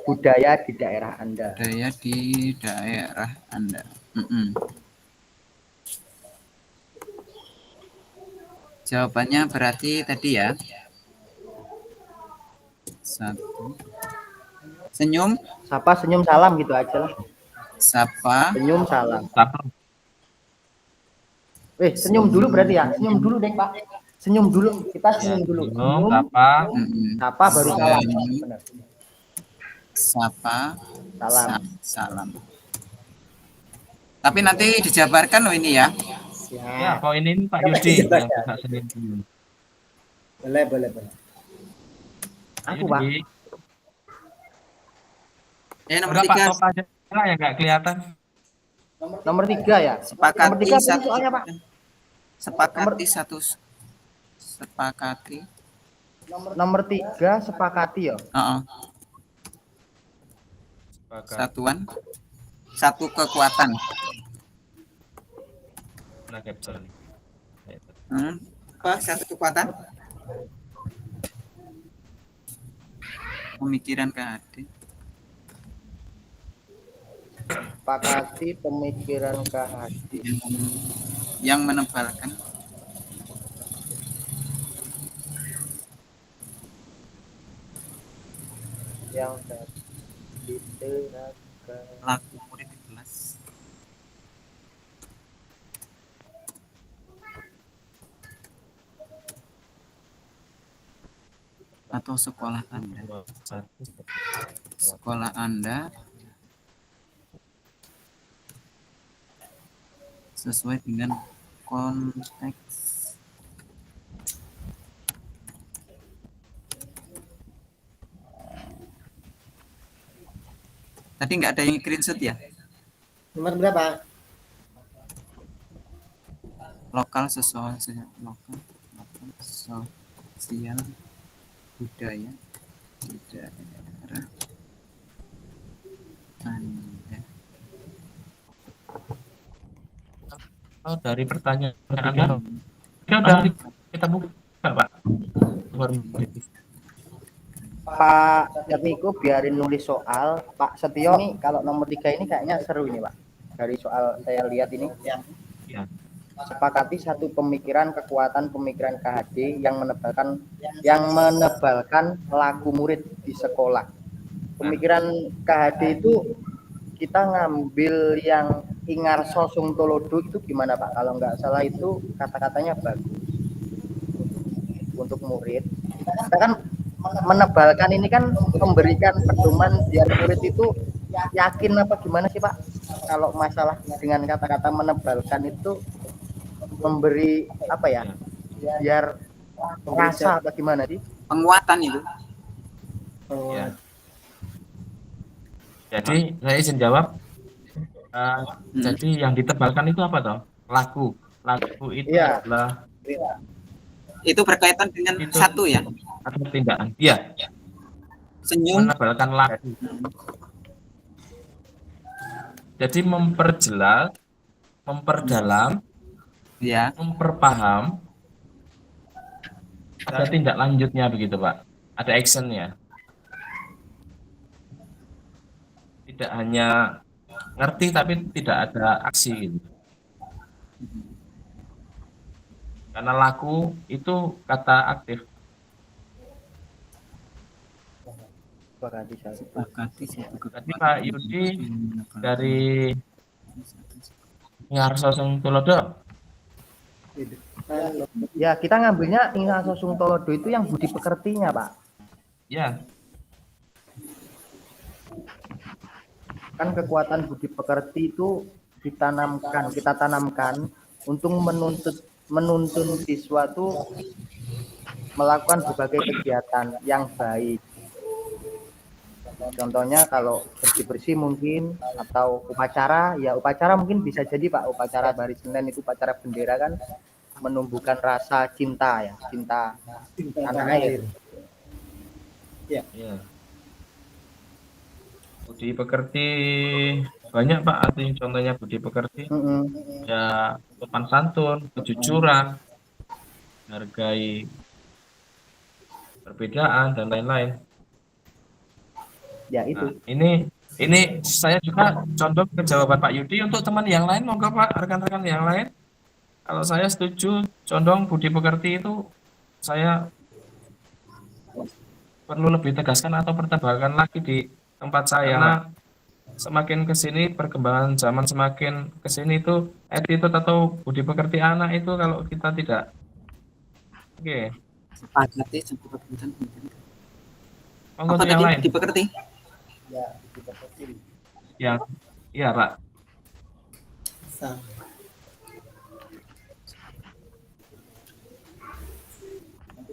budaya di daerah Anda. Budaya di daerah Anda. Mm-mm. Jawabannya berarti tadi ya. 1. Senyum, Sapa, senyum, salam gitu aja lah. sapa, Senyum, salam. Sapa. Senyum dulu berarti ya. Senyum dulu deh Pak. Senyum dulu. Kita Ya, senyum dulu. senyum, Senyum, sapa, sapa baru salam. Senyum, Benar. sapa, Salam. salam. Tapi nanti dijabarkan loh ini ya. ya Ya, poin ini Pak Sampai Yudi dijebat yang ya. bisa senyum dulu. boleh, boleh, boleh. Aku Pak. Yudi. Nomor Enggak Pak 3, Topa aja yang nggak kelihatan. Nomor 3 ya. Nomor sepakati 3 satu. soalnya Pak. Sepakati satu. Sepakati. Nomor 3 sepakati ya. Satuan. Satu kekuatan. Nah, capture. Apa satu kekuatan? Pemikiran KHD. Sepakati pemikiran KHD. Yang menebalkan. Yang diterapkan. Laku murid di kelas. Atau sekolah Anda. Sekolah Anda sesuai dengan konteks tadi nggak ada yang screenshot ya. Nomor berapa? Lokal sosial sosial budaya di daerah Anda. Oh, dari pertanyaan Anda, udah kita buka Pak. Pak Jatmiko biarin nulis soal. Pak Setio nih kalau nomor 3 ini kayaknya seru ini Pak. Dari soal saya lihat ini. Ya. Sepakati satu pemikiran kekuatan pemikiran KHD yang menebalkan laku murid di sekolah. Pemikiran KHD itu kita ngambil yang Ingar Sosung Tolodo itu gimana Pak? Kalau nggak salah itu kata-katanya bagus untuk murid. Kita kan menebalkan ini kan memberikan pedoman biar murid itu yakin apa gimana sih Pak? Kalau masalah dengan kata-kata menebalkan itu memberi apa ya? Biar rasa apa gimana sih? Penguatan itu. Ya. Jadi saya izin jawab. Jadi yang ditebalkan itu apa toh? Laku itu adalah itu berkaitan dengan itu satu ya. atau tindakan. Iya. Senyum. Menebalkan laku. Jadi memperjelas, memperdalam, Ya. memperpaham. Ada tindak lanjutnya begitu Pak. Ada actionnya. Tidak hanya ngerti tapi tidak ada aksi gitu. Karena laku itu kata aktif. Tadi Pak Yudi dari Ingar Sosung Tulodo. Ya kita ngambilnya Ingar Sosung Tolodo itu yang budi pekertinya Pak. Ya. Kan kekuatan budi pekerti itu kita tanamkan untuk menuntun siswa itu melakukan berbagai kegiatan yang baik. Contohnya kalau bersih-bersih mungkin atau upacara mungkin bisa jadi Pak, upacara Hari Senin itu upacara bendera kan menumbuhkan rasa cinta tanah air. Ya. Budi pekerti banyak Pak, artinya contohnya budi pekerti. Ya sopan santun, kejujuran, menghargai perbedaan dan lain-lain. Ya itu. Nah, ini saya juga contoh ke jawaban Pak Yudi untuk teman yang lain, monggo Pak, rekan-rekan yang lain. Kalau saya setuju condong budi pekerti itu saya perlu lebih tegaskan atau pertebalkan lagi di tempat saya, karena semakin kesini perkembangan zaman semakin kesini itu attitude atau budi pekerti anak itu kalau kita tidak oke Sepakati campur kebutuhan pendidikan. monggo Apa untuk yang tadi lain dipekerti? Ya, dipekerti. yang iya Pak. Sama.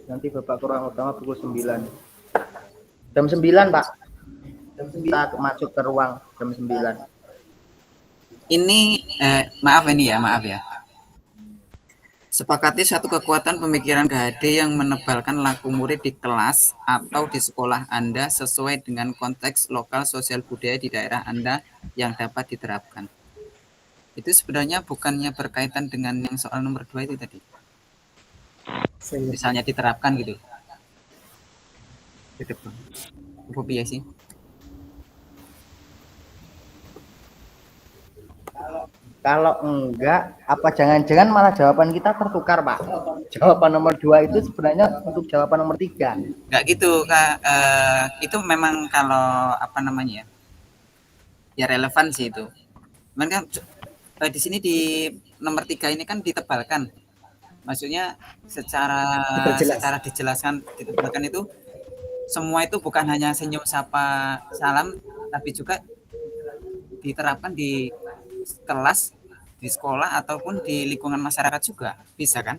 Nanti Bapak kurang utama pukul 9. Jam 9, Pak. Kita masuk ke ruang jam 9. Ini maaf ya. Sepakati satu kekuatan pemikiran KHD yang menebalkan laku murid di kelas atau di sekolah Anda sesuai dengan konteks lokal sosial budaya di daerah Anda yang dapat diterapkan. Itu sebenarnya bukannya berkaitan dengan yang soal nomor 2 itu tadi. Misalnya diterapkan gitu. Gitu. Apa piye sih? Kalau enggak, apa jangan-jangan malah jawaban kita tertukar, Pak? Jawaban nomor 2 itu sebenarnya untuk jawaban nomor 3. Enggak gitu, Kak. Itu memang kalau apa namanya ya? Ya relevan sih itu. Cuman kan di sini di nomor 3 ini kan ditebalkan. Maksudnya secara dijelaskan ditebalkan itu semua itu bukan hanya senyum sapa salam tapi juga diterapkan di kelas, di sekolah ataupun di lingkungan masyarakat juga bisa kan?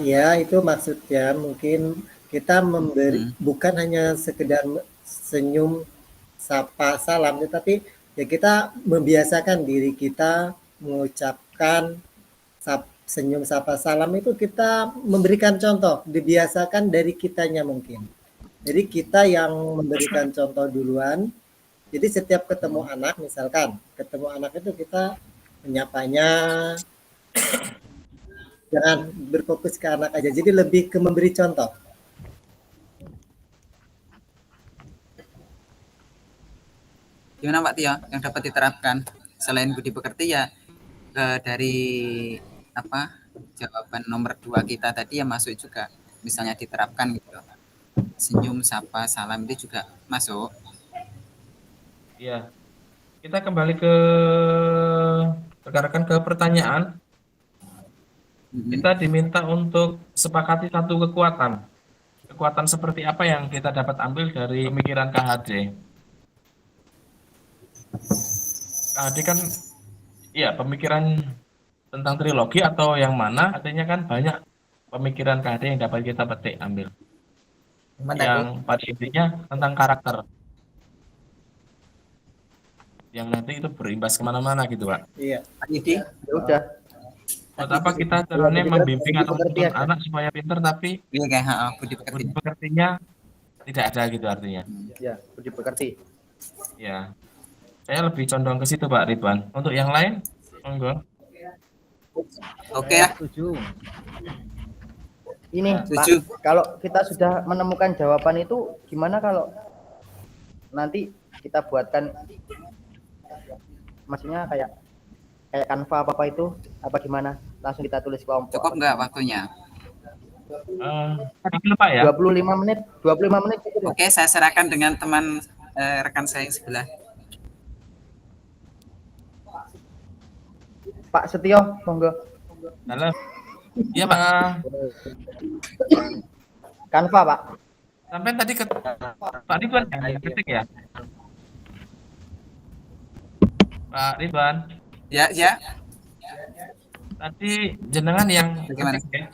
Ya itu maksudnya mungkin kita memberi bukan hanya sekedar senyum sapa salam, tetapi ya kita membiasakan diri kita mengucapkan senyum sapa salam itu kita memberikan contoh, dibiasakan dari kitanya mungkin. Jadi kita yang memberikan contoh duluan. Jadi setiap ketemu anak, misalkan ketemu anak itu kita menyapanya, jangan berfokus ke anak aja. Jadi lebih ke memberi contoh. Gimana Pak Tio yang dapat diterapkan selain budi pekerti ya dari apa jawaban nomor 2 kita tadi ya masuk juga, misalnya diterapkan gitu. Senyum, sapa, salam itu juga masuk. Iya. Kita kembali ke rekan-rekan ke pertanyaan. Kita diminta untuk sepakati satu kekuatan. Kekuatan seperti apa yang kita dapat ambil dari pemikiran KHD? KHD kan ya pemikiran tentang trilogi atau yang mana artinya kan banyak pemikiran KHD yang dapat kita petik ambil. Yang pada intinya tentang karakter. Yang nanti itu berimbas kemana-mana gitu Pak. Iya. Pak Yudi, Ya udah. Buat apa kita caranya membimbing atau menuntut anak supaya pinter tapi iya kayak budi pekerti. budi pekertinya tidak ada gitu artinya. Ya, budi pekerti. Ya. Saya lebih condong ke situ Pak Ridwan. Untuk yang lain, monggo. Oke ya. Setuju. Ini Setuju. Pak, kalau kita sudah menemukan jawaban itu gimana kalau nanti kita buatkan, maksudnya kayak Canva apa itu apa gimana, langsung kita tulis kelompok. Cukup nggak waktunya? Tadi Pak ya. 25 menit cukup. Oke, saya serahkan dengan teman rekan saya yang sebelah. Pak Setio, monggo. Halo. Iya Pak. Canva Pak. Sampai tadi ke Pak Ridwan ya, ketik ya. Pak Ridwan. Ya, ya. Tadi jenengan yang Bagaimana? ketik ya.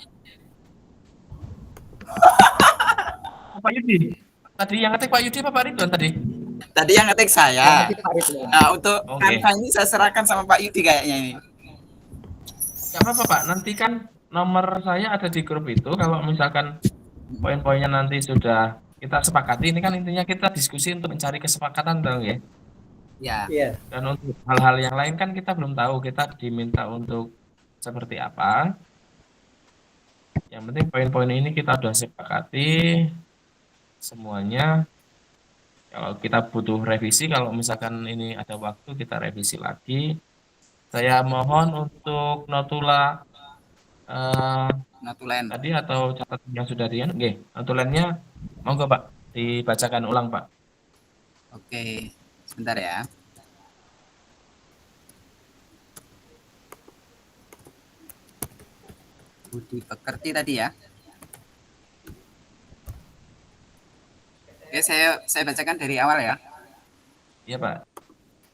Pak Yudi. Tadi yang ketik Pak Yudi apa Pak Ridwan tadi? Tadi yang ngetik saya. Nah, untuk Oke. Canva ini saya serahkan sama Pak Yudi kayaknya ini. Gak apa-apa Pak, nanti kan nomor saya ada di grup itu. Kalau misalkan poin-poinnya nanti sudah kita sepakati, ini kan intinya kita diskusi untuk mencari kesepakatan dong ya. Ya. Iya. Dan untuk hal-hal yang lain kan kita belum tahu, kita diminta untuk seperti apa. Yang penting poin-poin ini kita sudah sepakati semuanya. Kalau kita butuh revisi, kalau misalkan ini ada waktu kita revisi lagi. Saya mohon untuk notula eh, Notulen. tadi atau catatan yang sudah dian? Oke, notulennya monggo Pak, dibacakan ulang Pak. Oke, sebentar ya. Budi pekerti tadi ya. Oke, saya bacakan dari awal ya. Iya Pak.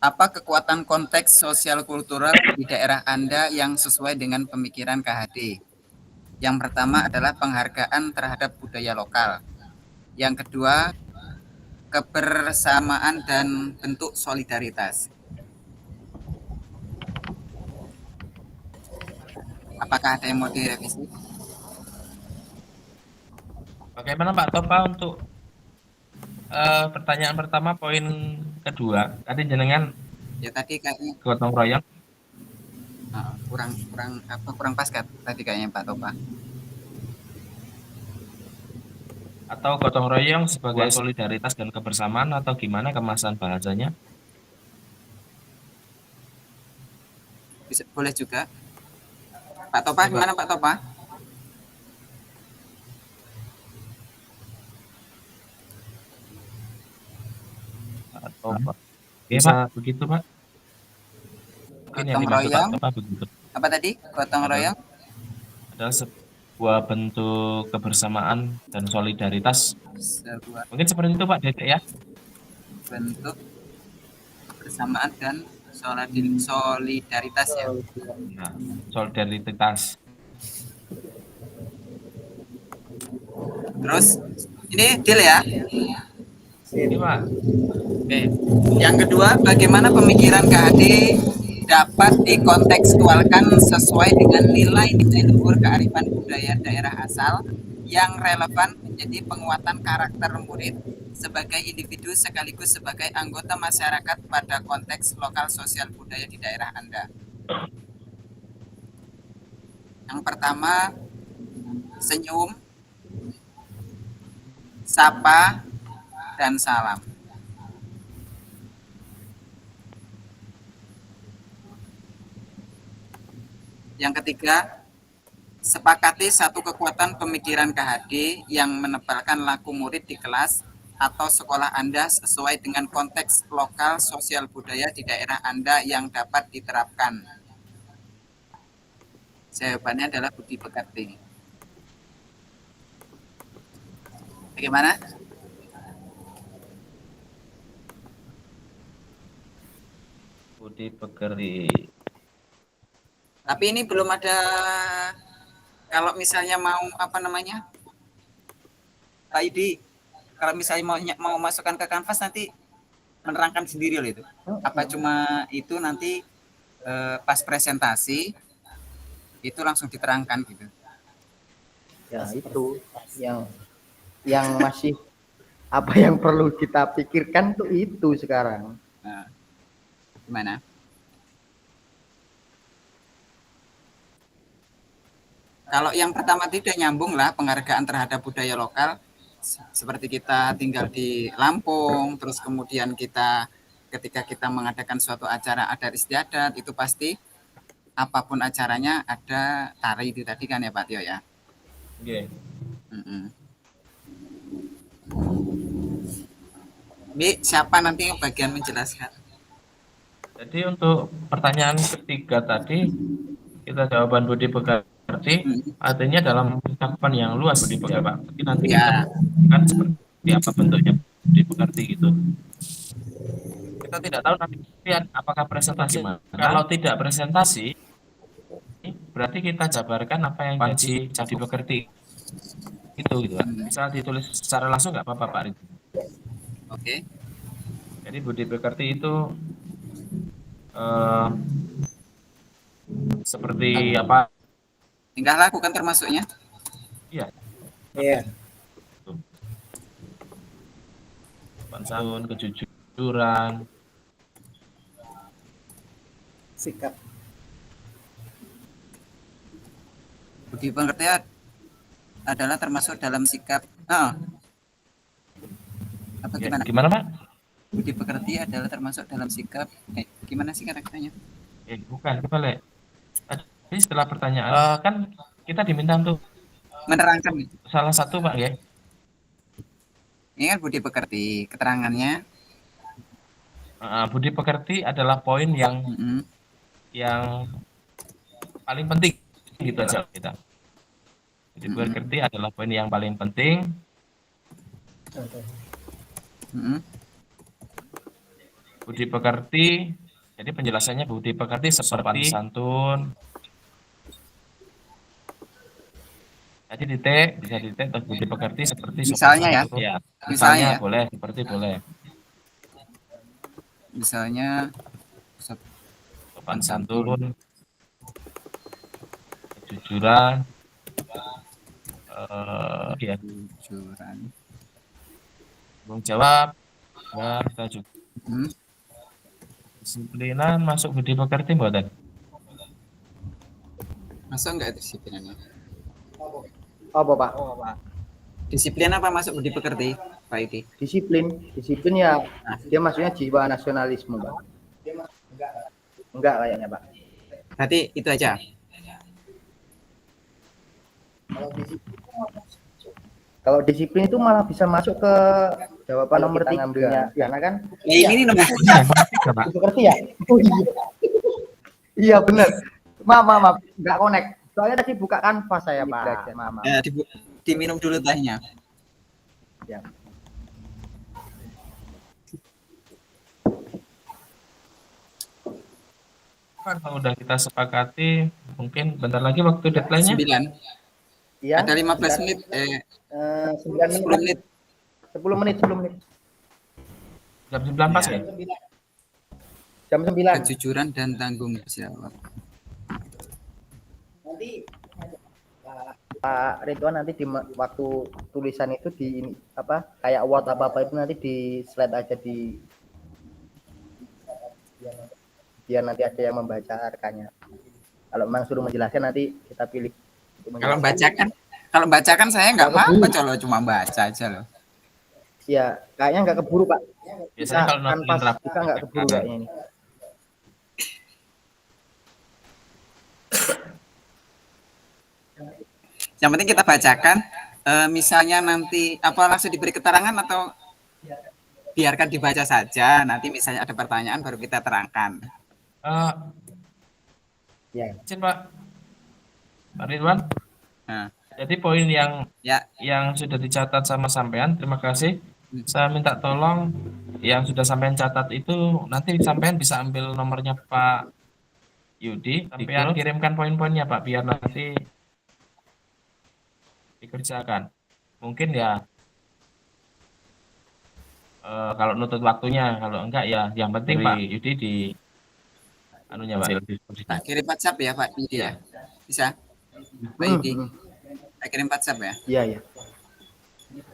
Apa kekuatan konteks sosial kultural di daerah Anda yang sesuai dengan pemikiran KHD? Yang pertama adalah penghargaan terhadap budaya lokal. Yang kedua, kebersamaan dan bentuk solidaritas. Apakah ada yang mau direvisi? Bagaimana Pak Topa untuk pertanyaan pertama poin kedua? Tadi jenengan Ya tadi kayaknya gotong royong kurang pas kan tadi kayaknya Pak Topa. atau gotong royong sebagai solidaritas dan kebersamaan atau gimana kemasan bahasanya? Bisa, boleh juga. Pak Topa, gimana Pak Topa? Atau Pak? Bisa begitu Pak? Mungkin yang Gotong dimaksud Pak royong. Topa begitu. Apa tadi? Gotong royong? Adalah sebuah bentuk kebersamaan dan solidaritas. Sebuah Mungkin seperti itu Pak Dedek ya? bentuk kebersamaan dan solidaritas ya. Nah, solidaritas. Terus ini deal ya. Ini Pak. Oke. Yang kedua, bagaimana pemikiran KHD dapat dikontekstualkan sesuai dengan nilai-nilai luhur kearifan budaya daerah asal yang relevan menjadi penguatan karakter murid sebagai individu sekaligus sebagai anggota masyarakat pada konteks lokal sosial budaya di daerah Anda. Yang pertama, senyum, sapa, dan salam. Yang ketiga, sepakati satu kekuatan pemikiran KHD yang menebalkan laku murid di kelas atau sekolah Anda sesuai dengan konteks lokal sosial budaya di daerah Anda yang dapat diterapkan. Jawabannya adalah budi pekerti. Bagaimana? Budi pekerti. Tapi ini belum ada, kalau misalnya mau apa namanya, Pak Yudi, kalau misalnya mau masukkan ke kanvas nanti menerangkan sendiri loh itu. Apa cuma itu nanti pas presentasi itu langsung diterangkan gitu. Ya itu yang masih apa yang perlu kita pikirkan tuh itu sekarang. Nah, gimana? Kalau yang pertama tidak nyambung lah, penghargaan terhadap budaya lokal, seperti kita tinggal di Lampung, terus kemudian ketika kita mengadakan suatu acara adat istiadat, itu pasti apapun acaranya ada tari itu tadi kan ya Pak Tio ya. Oke. Ini siapa nanti yang bagian menjelaskan? Jadi untuk pertanyaan ketiga tadi kita jawaban budi pekerti artinya dalam cakupan yang luas budi pekerti Pak. Tapi nanti kita kan seperti apa bentuknya budi pekerti gitu. Kita tidak tahu nanti apakah presentasi. Kalau tidak presentasi berarti kita jabarkan apa yang jadi pekerti itu gitu Pak. Bisa ditulis secara langsung nggak apa-apa Pak Ridwan? Oke. Jadi budi pekerti itu seperti apa? Tinggal lakukan termasuknya. Iya. Iya. Sopan santun, kejujuran, Sikap. Budi pekerti adalah termasuk dalam sikap. Apa gimana? Gimana Pak? Budi pekerti adalah termasuk dalam sikap. Gimana sih kata-katanya? Bukan, kebalik. Tadi setelah pertanyaan kan kita diminta untuk Menerangkan. salah satu Pak ya. Ini kan budi pekerti, keterangannya. Budi pekerti adalah poin yang paling penting gitu aja kita. Budi pekerti adalah poin yang paling penting. Budi pekerti, jadi penjelasannya budi pekerti seperti santun. Jadi titik, bisa titik atau budi pekerti seperti sopan Misalnya ya. santun. Ya, Misalnya misalnya ya. boleh, seperti boleh. Misalnya Sopan santun, kejujuran, ya, kejujuran. tanggung jawab, ya, kita juga disiplinan masuk budi pekerti mboten? Masuk enggak disiplinannya? Apa Pak? Disiplin apa masuk budi pekerti, Pak Yudi? Disiplin ya, dia maksudnya jiwa nasionalisme Pak. Enggak kayaknya Pak. Berarti itu aja. Kalau disiplin itu malah bisa masuk ke jawaban nomor 3 ngambilnya, karena kan Ini nomor budi pekerti ya. Oh iya. Iya benar. Maaf, nggak connect. Soalnya tadi buka kanvas saya Pak. Maaf. diminum dulu tehnya. Ya. Kalau udah kita sepakati, mungkin bentar lagi waktu deadline-nya. 9. Iya. Ada 15 menit. 9 10 menit. 10 menit. Jam 9 pas ya? Jam 9. Kejujuran dan tanggung jawab. Nanti Pak Ridwan nanti di waktu tulisan itu di ini apa kayak Word apa itu nanti di slide aja di biar nanti ada yang membaca rekannya. Kalau memang suruh menjelaskan nanti kita pilih. Kalau bacakan saya nggak apa-apa, kalau cuma baca aja loh. Ya kayaknya nggak keburu Pak. Biasanya kalau kanvas kita nggak keburu kayaknya ini. Yang penting kita bacakan. Misalnya nanti apa langsung diberi keterangan atau biarkan dibaca saja. Nanti misalnya ada pertanyaan baru kita terangkan. Ya. Pak Ridwan. Jadi poin yang sudah dicatat sama sampean, terima kasih. Saya minta tolong yang sudah sampean catat itu nanti sampean bisa ambil nomornya Pak Yudi, sampean kirimkan poin-poinnya Pak biar nanti dikerjakan. Mungkin ya kalau nutut waktunya, kalau enggak ya yang penting Pak Yudi di anunya Pak. Kirim WhatsApp ya Pak Yudi ya. Bisa? Pak Yudi. Saya kirim WhatsApp ya. Iya.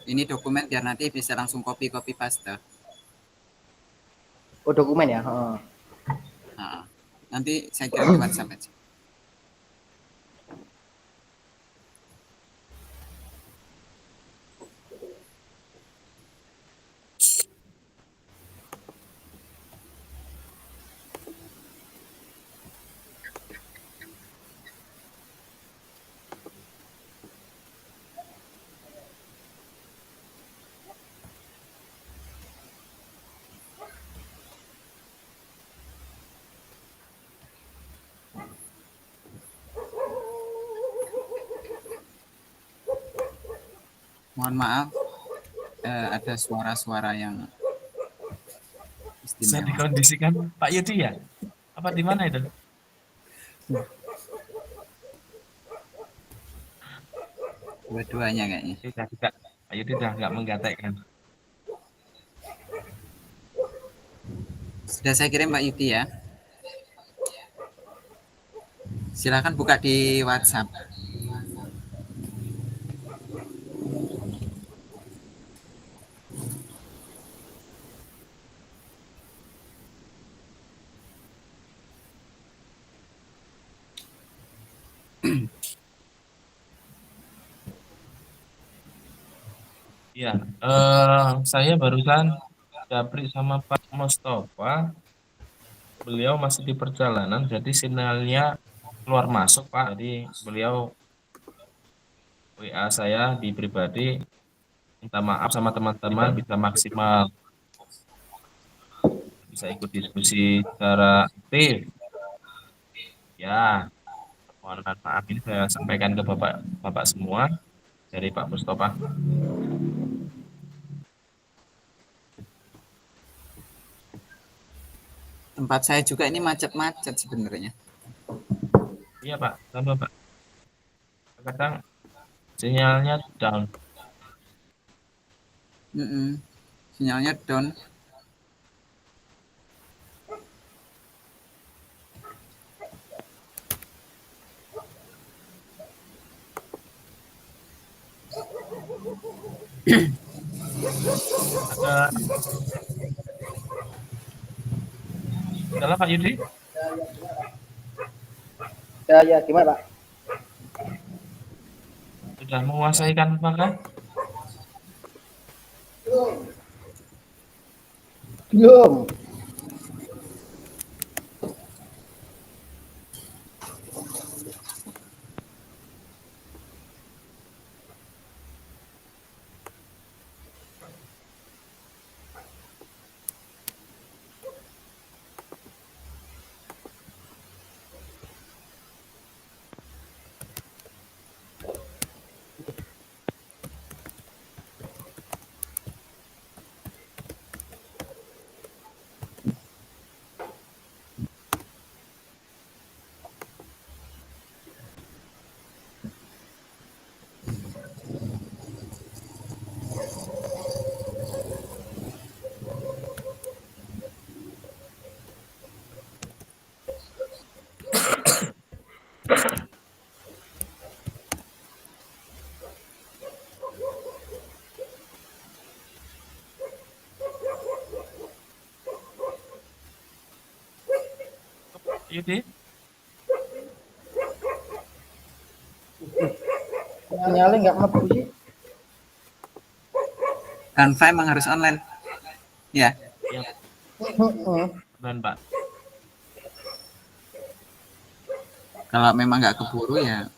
Ini dokumen biar nanti bisa langsung copy paste. Oh dokumen ya. Nanti saya kirim di WhatsApp aja. Mohon maaf, ada suara-suara yang Bisa istimewa. dikondisikan Pak Yudi ya? Apa di mana itu? Dua-duanya kayaknya. Tidak. Pak Yudi sudah nggak menggatekkan. Sudah saya kirim Pak Yudi ya. Silakan buka di WhatsApp. Ya, saya barusan Japri sama Pak Mustafa, beliau masih di perjalanan, jadi sinyalnya keluar masuk Pak, jadi beliau WA saya di pribadi. Minta maaf sama teman-teman, bisa maksimal, bisa ikut diskusi secara aktif. Ya, permohonan maaf ini saya sampaikan ke Bapak semua dari Pak Mustafa. Tempat saya juga ini macet-macet sebenarnya. Iya Pak, sama Pak. Kadang sinyalnya down. Sinyalnya down. Ada salah Pak Yudi? Ya, gimana Pak? Sudah menguasai Canva kan? Belum. Yudi? Sinyalnya nggak mlebu sih. Canva emang harus online. Ya. Ya, Heeh. benar Pak. Kalau memang nggak keburu ya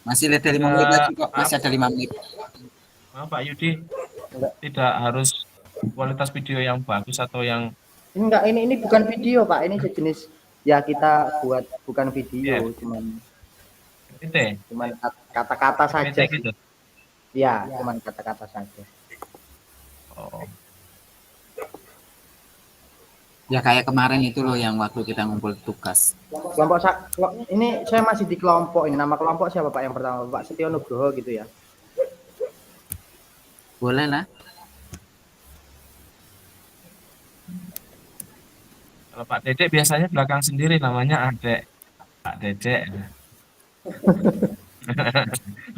masih ada 5 menit lagi kok. Masih ada 5 menit. Maaf Pak Yudi, tidak harus kualitas video yang bagus atau yang Enggak, ini bukan video Pak, ini sejenis ya kita buat bukan video, cuman kata-kata saja. gitu. Ya, cuman kata-kata saja. Oh, Ya kayak kemarin itu loh yang waktu kita ngumpul tugas. Ini saya masih di kelompok ini. Nama kelompok siapa Pak yang pertama? Pak Setio Nugroho gitu ya. Boleh lah. kalau Pak Dedek biasanya belakang sendiri namanya Adek. Pak Dedek.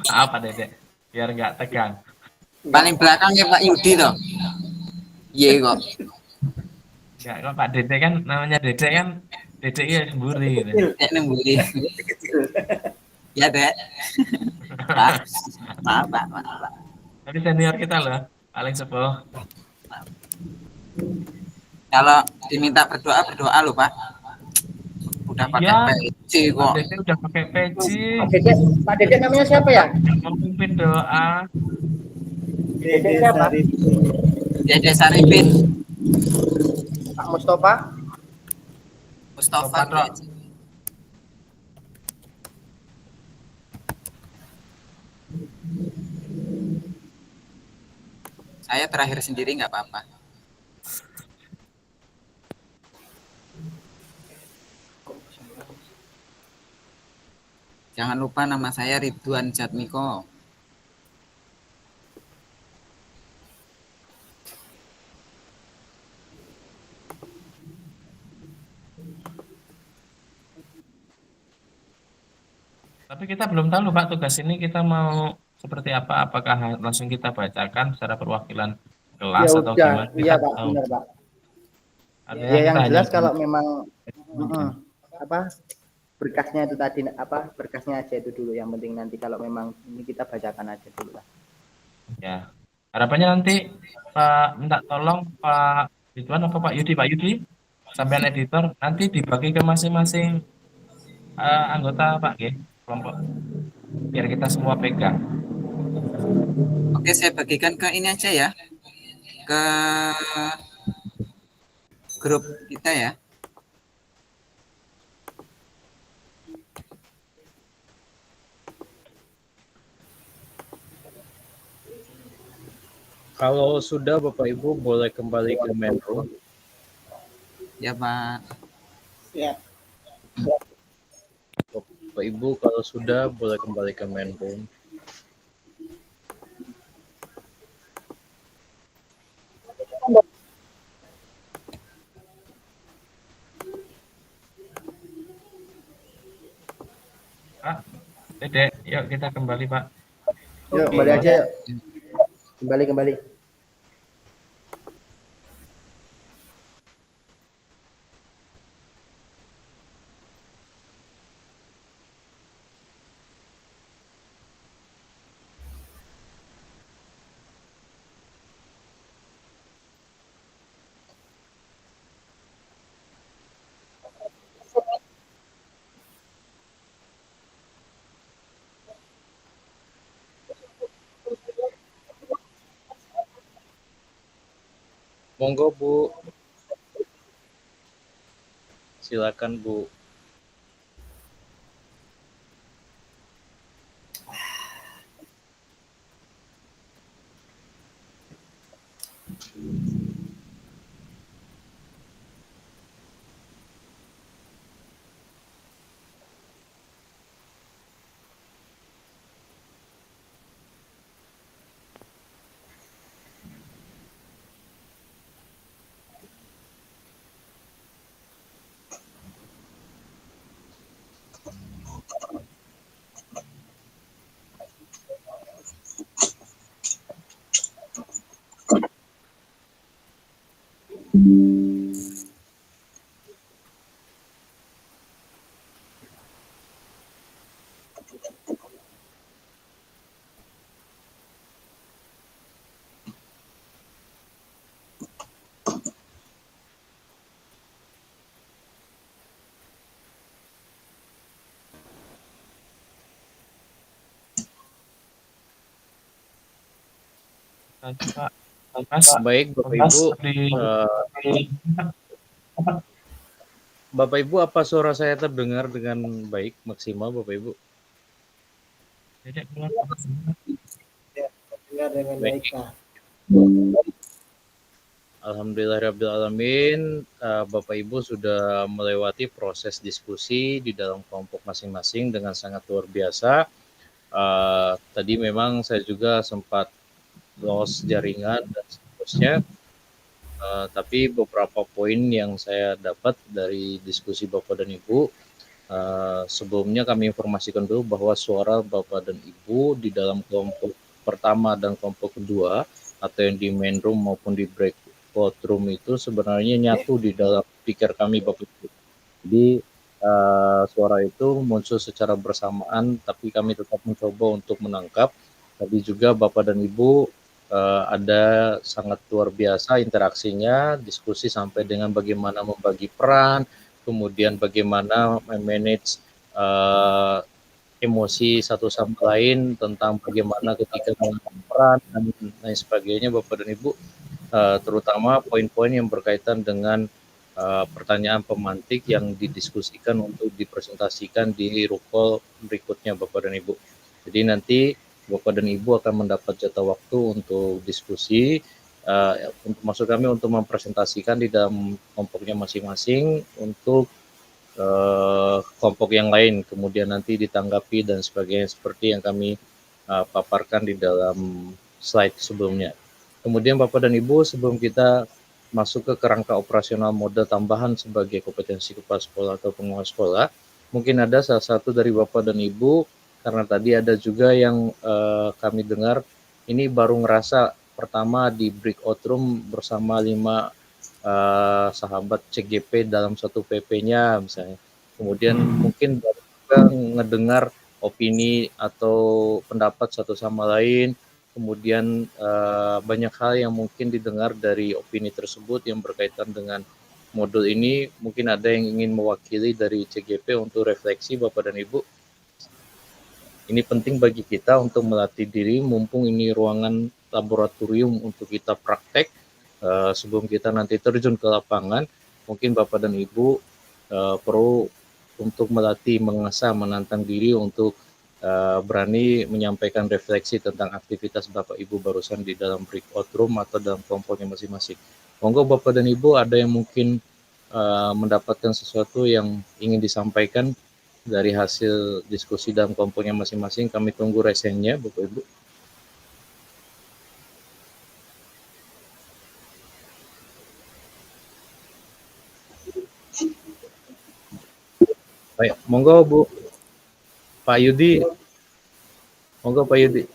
Maaf Pak Dedek, biar nggak tegang. Paling belakang ya Pak Yudi toh. Iya kok. Ya, kalau Pak Dedek kan namanya Dedek kan Dedek ya semburi gitu. Dek nemburi. Ya Dek. Maaf Pak. Tapi senior kita loh, paling sepuh. Kalau diminta berdoa loh Pak. Udah pakai Iya, PC Pak kok. Dedek udah pakai peci, Pak Dedek namanya siapa ya? memimpin doa. Dede siapa? Sarifin. Dede Sarifin. Pak Mustafa. Mustafa. Pak, Saya terakhir sendiri nggak apa-apa. Jangan lupa nama saya Ridwan Jatmiko. Tapi kita belum tahu Pak tugas ini kita mau seperti apa? Apakah langsung kita bacakan secara perwakilan kelas Ya atau udah, gimana? Kita iya Pak, tahu. benar Pak. Artinya Ya yang kita jelas hanya kalau memang apa berkasnya itu tadi berkasnya aja itu dulu, yang penting nanti kalau memang ini kita bacakan aja dulu lah. ya harapannya nanti Pak minta tolong Pak Ridwan apa Pak Yudi sampai editor nanti dibagi ke masing-masing anggota Pak kelompok. biar kita semua pegang. Oke, saya bagikan ke ini aja ya, ke grup kita ya. Kalau sudah Bapak Ibu boleh kembali ke main room. Ya, Pak. Ya. Bapak Ibu kalau sudah boleh kembali ke main room. Pak, Dedek, yuk kita kembali Pak. Yuk, kembali aja yuk. Kembali. Monggo Bu. Silakan Bu. Pak, Mas, Baik Bapak Mas, Ibu. di Bapak Ibu apa suara saya terdengar dengan baik maksimal Bapak Ibu? Dedek keluar. Ya, dengar dengan baik Pak. Alhamdulillahirrahmanirrahim, Bapak Ibu sudah melewati proses diskusi di dalam kelompok masing-masing dengan sangat luar biasa. Tadi memang saya juga sempat lost jaringan dan seterusnya, tapi beberapa poin yang saya dapat dari diskusi Bapak dan Ibu, sebelumnya kami informasikan dulu bahwa suara Bapak dan Ibu di dalam kelompok pertama dan kelompok kedua atau yang di main room maupun di breakout room itu sebenarnya nyatu di dalam pikir kami Bapak Ibu. Jadi suara itu muncul secara bersamaan, tapi kami tetap mencoba untuk menangkap. Tadi juga Bapak dan Ibu ada sangat luar biasa interaksinya, diskusi sampai dengan bagaimana membagi peran, kemudian bagaimana memanage emosi satu sama lain tentang bagaimana ketika mengambil peran dan lain sebagainya Bapak dan Ibu, terutama poin-poin yang berkaitan dengan pertanyaan pemantik yang didiskusikan untuk dipresentasikan di rukol berikutnya Bapak dan Ibu. Jadi nanti Bapak dan Ibu akan mendapat jatah waktu untuk diskusi, untuk maksud kami untuk mempresentasikan di dalam kelompoknya masing-masing untuk kelompok yang lain, kemudian nanti ditanggapi dan sebagainya seperti yang kami paparkan di dalam slide sebelumnya. Kemudian Bapak dan Ibu, sebelum kita masuk ke kerangka operasional modal tambahan sebagai kompetensi kepala sekolah atau penguasa sekolah, mungkin ada salah satu dari Bapak dan Ibu, karena tadi ada juga yang kami dengar ini baru ngerasa pertama di breakout room bersama 5 sahabat CGP dalam satu PP-nya misalnya. Kemudian mungkin baru juga ngedengar opini atau pendapat satu sama lain. Kemudian banyak hal yang mungkin didengar dari opini tersebut yang berkaitan dengan modul ini. Mungkin ada yang ingin mewakili dari CGP untuk refleksi Bapak dan Ibu. Ini penting bagi kita untuk melatih diri, mumpung ini ruangan laboratorium untuk kita praktek sebelum kita nanti terjun ke lapangan. Mungkin Bapak dan Ibu perlu untuk melatih, mengasah, menantang diri untuk berani menyampaikan refleksi tentang aktivitas Bapak Ibu barusan di dalam breakout room atau dalam kelompoknya masing-masing. Monggo Bapak dan Ibu ada yang mungkin mendapatkan sesuatu yang ingin disampaikan dari hasil diskusi dalam kelompoknya masing-masing. Kami tunggu resennya Bapak Ibu. Baik, monggo Bu. Pak Yudi. Monggo Pak Yudi.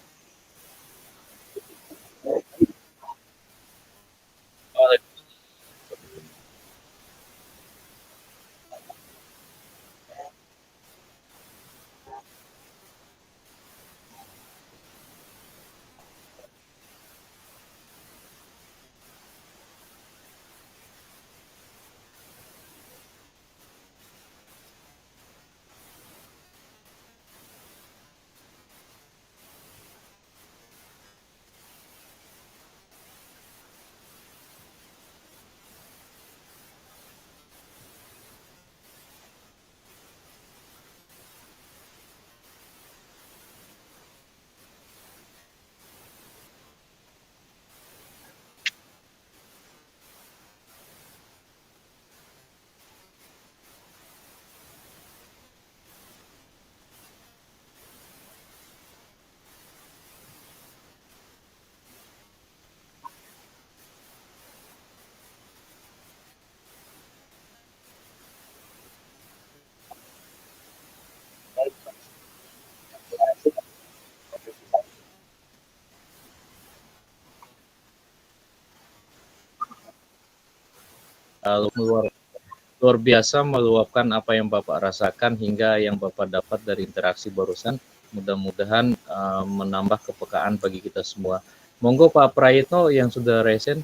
Luar biasa meluapkan apa yang Bapak rasakan hingga yang Bapak dapat dari interaksi barusan. Mudah-mudahan menambah kepekaan bagi kita semua. Monggo Pak Prayitno yang sudah resen.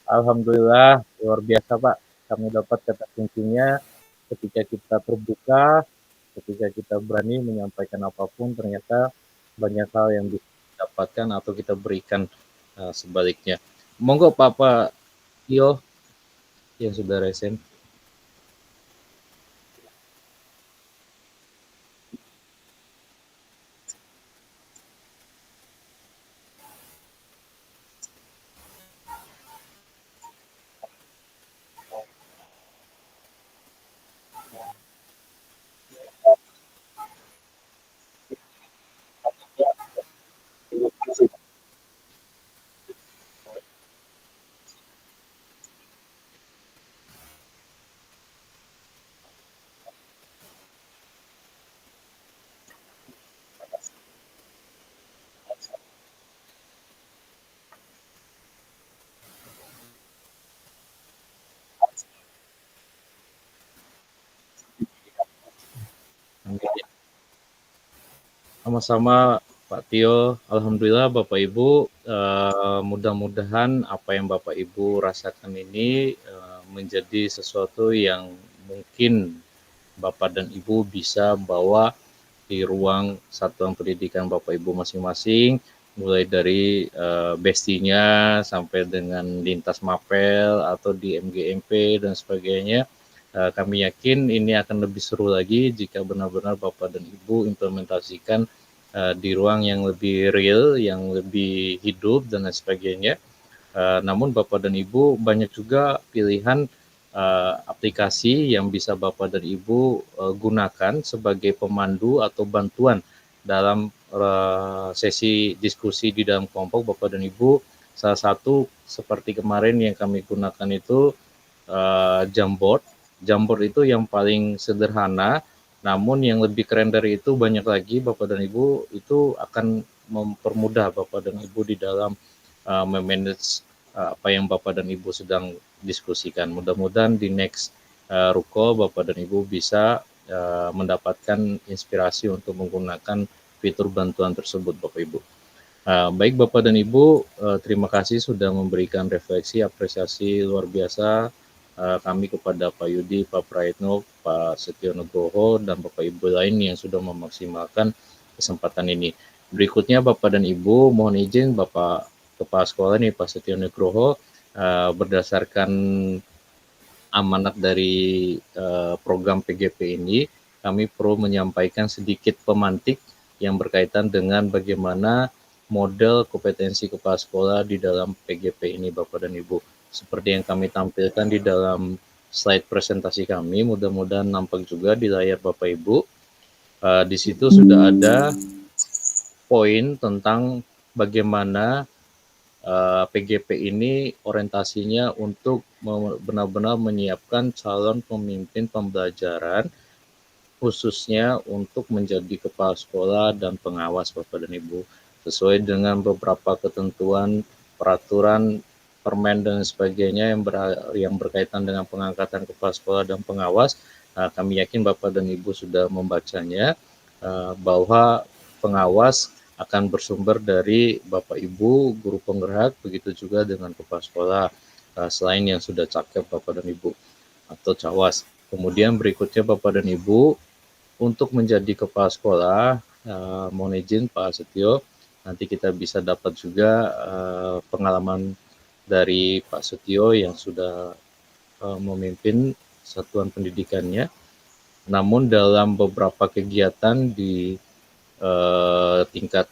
Alhamdulillah, luar biasa Pak. Kami dapat kata kuncinya ketika kita terbuka, ketika kita berani menyampaikan apapun, ternyata banyak hal yang bisa didapatkan atau kita berikan sebaliknya. Monggo Pak Tio yang sudah resen. Sama-sama Pak Tio, Alhamdulillah Bapak Ibu, mudah-mudahan apa yang Bapak Ibu rasakan ini menjadi sesuatu yang mungkin Bapak dan Ibu bisa bawa di ruang satuan pendidikan Bapak Ibu masing-masing, mulai dari bestinya sampai dengan lintas mapel atau di MGMP dan sebagainya. Kami yakin ini akan lebih seru lagi jika benar-benar Bapak dan Ibu implementasikan di ruang yang lebih real, yang lebih hidup dan lain sebagainya. Namun Bapak dan Ibu banyak juga pilihan aplikasi yang bisa Bapak dan Ibu gunakan sebagai pemandu atau bantuan dalam sesi diskusi di dalam kelompok Bapak dan Ibu. Salah satu seperti kemarin yang kami gunakan itu Jamboard. Jamboard itu yang paling sederhana, namun yang lebih keren dari itu banyak lagi Bapak dan Ibu, itu akan mempermudah Bapak dan Ibu di dalam memanage apa yang Bapak dan Ibu sedang diskusikan. Mudah-mudahan di next Ruko Bapak dan Ibu bisa mendapatkan inspirasi untuk menggunakan fitur bantuan tersebut Bapak Ibu. Baik Bapak dan Ibu, terima kasih sudah memberikan refleksi, apresiasi luar biasa kami kepada Pak Yudi, Pak Praetno, Pak Setio Nugroho, dan Bapak Ibu lain yang sudah memaksimalkan kesempatan ini. Berikutnya Bapak dan Ibu, mohon izin Bapak Kepala Sekolah nih Pak Setio Nugroho, berdasarkan amanat dari program PGP ini, kami perlu menyampaikan sedikit pemantik yang berkaitan dengan bagaimana model kompetensi kepala sekolah di dalam PGP ini Bapak dan Ibu. Seperti yang kami tampilkan di dalam slide presentasi kami, mudah-mudahan nampak juga di layar Bapak Ibu. Di situ sudah ada poin tentang bagaimana PGP ini orientasinya untuk benar-benar menyiapkan calon pemimpin pembelajaran, khususnya untuk menjadi kepala sekolah dan pengawas Bapak dan Ibu, sesuai dengan beberapa ketentuan peraturan permen dan sebagainya yang berkaitan dengan pengangkatan kepala sekolah dan pengawas. Kami yakin Bapak dan Ibu sudah membacanya, bahwa pengawas akan bersumber dari Bapak Ibu, guru penggerak, begitu juga dengan kepala sekolah, selain yang sudah cakep Bapak dan Ibu atau cawas. Kemudian berikutnya Bapak dan Ibu, untuk menjadi kepala sekolah, mohon izin Pak Setio, nanti kita bisa dapat juga pengalaman dari Pak Setio yang sudah memimpin satuan pendidikannya. Namun dalam beberapa kegiatan di tingkat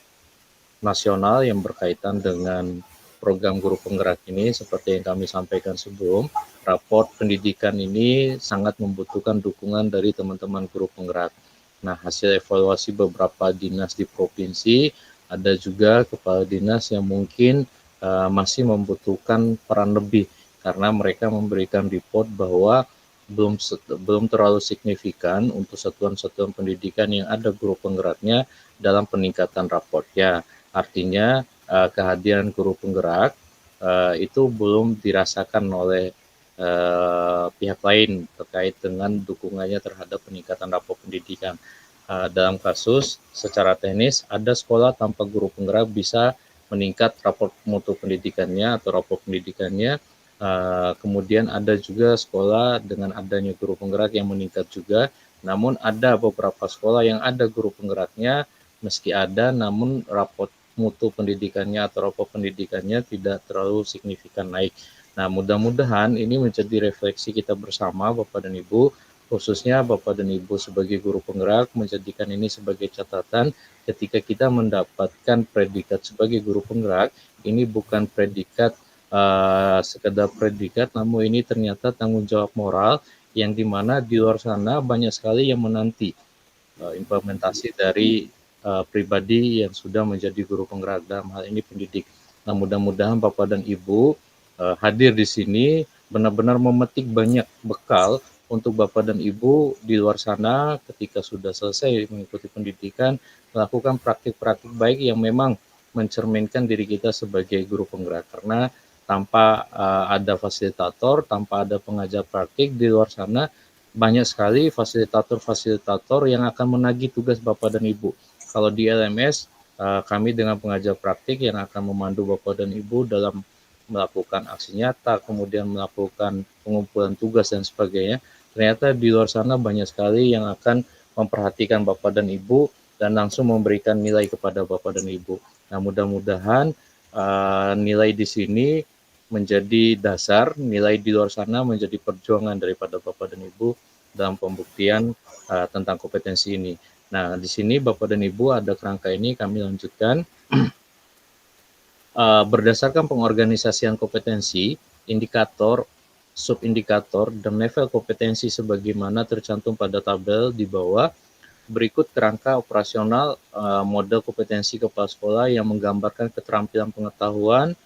nasional yang berkaitan dengan program guru penggerak ini, seperti yang kami sampaikan sebelum, raport pendidikan ini sangat membutuhkan dukungan dari teman-teman guru penggerak. Nah, hasil evaluasi beberapa dinas di provinsi, ada juga kepala dinas yang mungkin masih membutuhkan peran lebih, karena mereka memberikan report bahwa belum terlalu signifikan untuk satuan-satuan pendidikan yang ada guru penggeraknya dalam peningkatan raportnya. Artinya kehadiran guru penggerak itu belum dirasakan oleh pihak lain terkait dengan dukungannya terhadap peningkatan rapor pendidikan. Dalam kasus secara teknis, ada sekolah tanpa guru penggerak bisa meningkat rapor mutu pendidikannya atau rapor pendidikannya. Kemudian ada juga sekolah dengan adanya guru penggerak yang meningkat juga. Namun ada beberapa sekolah yang ada guru penggeraknya, meski ada, namun rapor mutu pendidikannya atau rapor pendidikannya tidak terlalu signifikan naik. Nah, mudah-mudahan ini menjadi refleksi kita bersama Bapak dan Ibu, khususnya Bapak dan Ibu sebagai guru penggerak, menjadikan ini sebagai catatan ketika kita mendapatkan predikat sebagai guru penggerak. Ini bukan predikat sekedar predikat, namun ini ternyata tanggung jawab moral yang dimana di luar sana banyak sekali yang menanti implementasi dari pribadi yang sudah menjadi guru penggerak, dalam hal ini pendidik. Nah, mudah-mudahan Bapak dan Ibu hadir di sini benar-benar memetik banyak bekal untuk Bapak dan Ibu di luar sana ketika sudah selesai mengikuti pendidikan, melakukan praktik-praktik baik yang memang mencerminkan diri kita sebagai guru penggerak. Karena tanpa ada fasilitator, tanpa ada pengajar praktik di luar sana, banyak sekali fasilitator-fasilitator yang akan menagih tugas Bapak dan Ibu. Kalau di LMS, kami dengan pengajar praktik yang akan memandu Bapak dan Ibu dalam melakukan aksi nyata, kemudian melakukan pengumpulan tugas dan sebagainya. Ternyata di luar sana banyak sekali yang akan memperhatikan Bapak dan Ibu dan langsung memberikan nilai kepada Bapak dan Ibu. Nah, mudah-mudahan nilai di sini menjadi dasar, nilai di luar sana menjadi perjuangan daripada Bapak dan Ibu dalam pembuktian tentang kompetensi ini. Nah, di sini Bapak dan Ibu ada kerangka ini kami lanjutkan. Berdasarkan pengorganisasian kompetensi, indikator, subindikator, dan level kompetensi sebagaimana tercantum pada tabel di bawah, berikut kerangka operasional model kompetensi kepala sekolah yang menggambarkan keterampilan pengetahuan,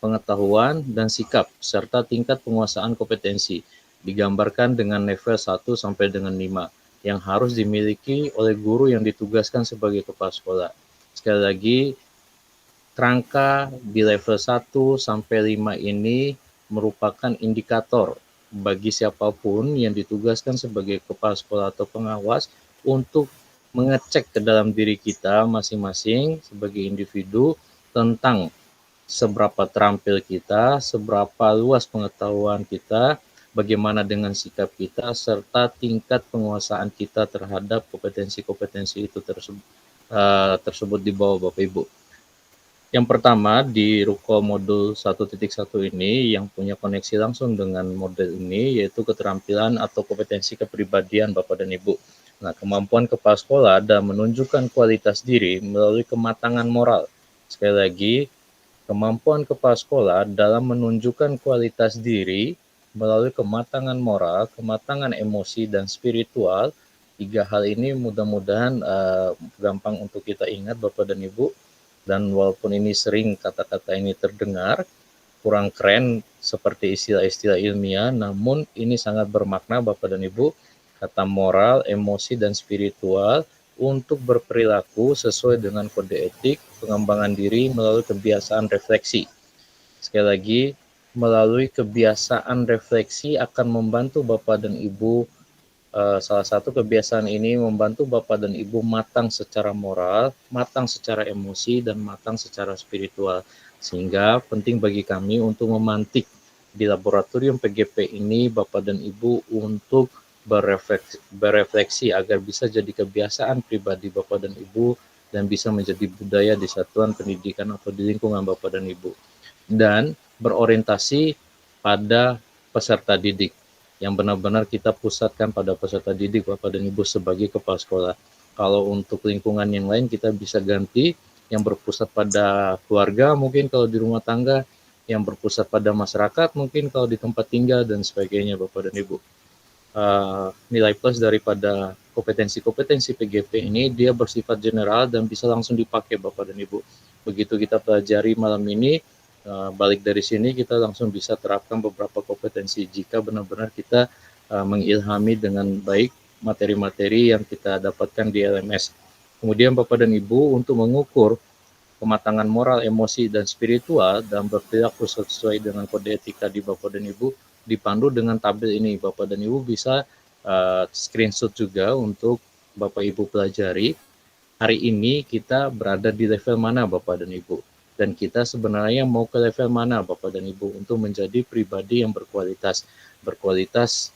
pengetahuan, dan sikap, serta tingkat penguasaan kompetensi, digambarkan dengan level 1 sampai dengan 5, yang harus dimiliki oleh guru yang ditugaskan sebagai kepala sekolah. Sekali lagi, kerangka di level 1 sampai 5 ini merupakan indikator bagi siapapun yang ditugaskan sebagai kepala sekolah atau pengawas untuk mengecek ke dalam diri kita masing-masing sebagai individu tentang seberapa terampil kita, seberapa luas pengetahuan kita, bagaimana dengan sikap kita, serta tingkat penguasaan kita terhadap kompetensi-kompetensi itu tersebut di bawah Bapak Ibu. Yang pertama di Ruko modul 1.1 ini yang punya koneksi langsung dengan model ini yaitu keterampilan atau kompetensi kepribadian Bapak dan Ibu. Nah, kemampuan kepala sekolah dan menunjukkan kualitas diri melalui kematangan moral. Sekali lagi, kemampuan kepala sekolah dalam menunjukkan kualitas diri melalui kematangan moral, kematangan emosi, dan spiritual. 3 hal ini mudah-mudahan gampang untuk kita ingat Bapak dan Ibu. Dan walaupun ini sering kata-kata ini terdengar kurang keren seperti istilah-istilah ilmiah, namun ini sangat bermakna Bapak dan Ibu. Kata moral, emosi, dan spiritual untuk berperilaku sesuai dengan kode etik, pengembangan diri melalui kebiasaan refleksi. Sekali lagi, melalui kebiasaan refleksi akan membantu Bapak dan Ibu. Salah satu kebiasaan ini membantu Bapak dan Ibu matang secara moral, matang secara emosi, dan matang secara spiritual. Sehingga penting bagi kami untuk memantik di laboratorium PGP ini Bapak dan Ibu untuk berefleksi agar bisa jadi kebiasaan pribadi Bapak dan Ibu dan bisa menjadi budaya di satuan pendidikan atau di lingkungan Bapak dan Ibu. Dan berorientasi pada peserta didik yang benar-benar kita pusatkan pada peserta didik Bapak dan Ibu sebagai kepala sekolah. Kalau untuk lingkungan yang lain kita bisa ganti yang berpusat pada keluarga mungkin kalau di rumah tangga, yang berpusat pada masyarakat mungkin kalau di tempat tinggal dan sebagainya Bapak dan Ibu. Nilai plus daripada kompetensi-kompetensi PGP ini dia bersifat general dan bisa langsung dipakai Bapak dan Ibu. Begitu kita pelajari malam ini, balik dari sini kita langsung bisa terapkan beberapa kompetensi jika benar-benar kita mengilhami dengan baik materi-materi yang kita dapatkan di LMS. Kemudian Bapak dan Ibu untuk mengukur kematangan moral, emosi, dan spiritual dan berperilaku sesuai dengan kode etika di Bapak dan Ibu dipandu dengan tabel ini. Bapak dan Ibu bisa screenshot juga untuk Bapak Ibu pelajari. Hari ini kita berada di level mana Bapak dan Ibu? Dan kita sebenarnya mau ke level mana Bapak dan Ibu untuk menjadi pribadi yang berkualitas. Berkualitas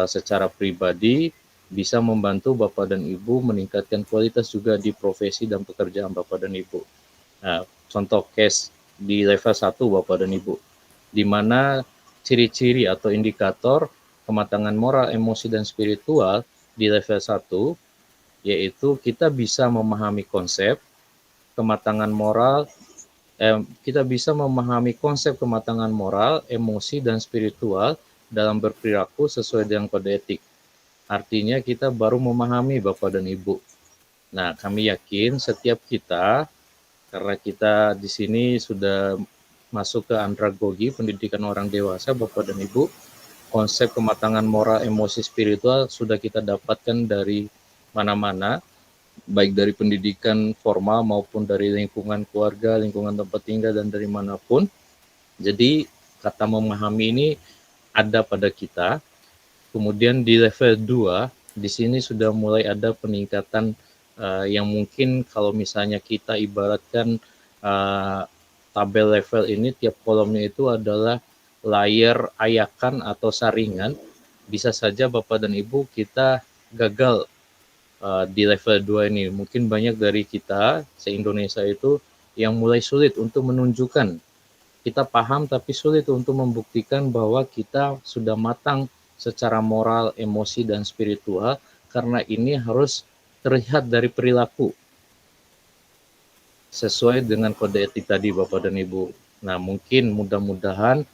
secara pribadi bisa membantu Bapak dan Ibu meningkatkan kualitas juga di profesi dan pekerjaan Bapak dan Ibu. Nah, contoh case di level 1 Bapak dan Ibu, di mana ciri-ciri atau indikator kematangan moral, emosi, dan spiritual di level 1, yaitu kita bisa memahami konsep kematangan moral, kita bisa memahami konsep kematangan moral, emosi, dan spiritual dalam berperilaku sesuai dengan kode etik. Artinya kita baru memahami Bapak dan Ibu. Nah, kami yakin setiap kita, karena kita di sini sudah masuk ke andragogi, pendidikan orang dewasa, Bapak dan Ibu, konsep kematangan moral, emosi, spiritual sudah kita dapatkan dari mana-mana, baik dari pendidikan formal maupun dari lingkungan keluarga, lingkungan tempat tinggal, dan dari manapun. Jadi, kata memahami ini ada pada kita. Kemudian di level 2, di sini sudah mulai ada peningkatan yang mungkin kalau misalnya kita ibaratkan tabel level ini, tiap kolomnya itu adalah layer ayakan atau saringan. Bisa saja Bapak dan Ibu kita gagal di level 2 ini. Mungkin banyak dari kita se-Indonesia itu yang mulai sulit untuk menunjukkan. Kita paham tapi sulit untuk membuktikan bahwa kita sudah matang secara moral, emosi, dan spiritual karena ini harus terlihat dari perilaku sesuai dengan kode etik tadi Bapak dan Ibu. Nah, mungkin mudah-mudahan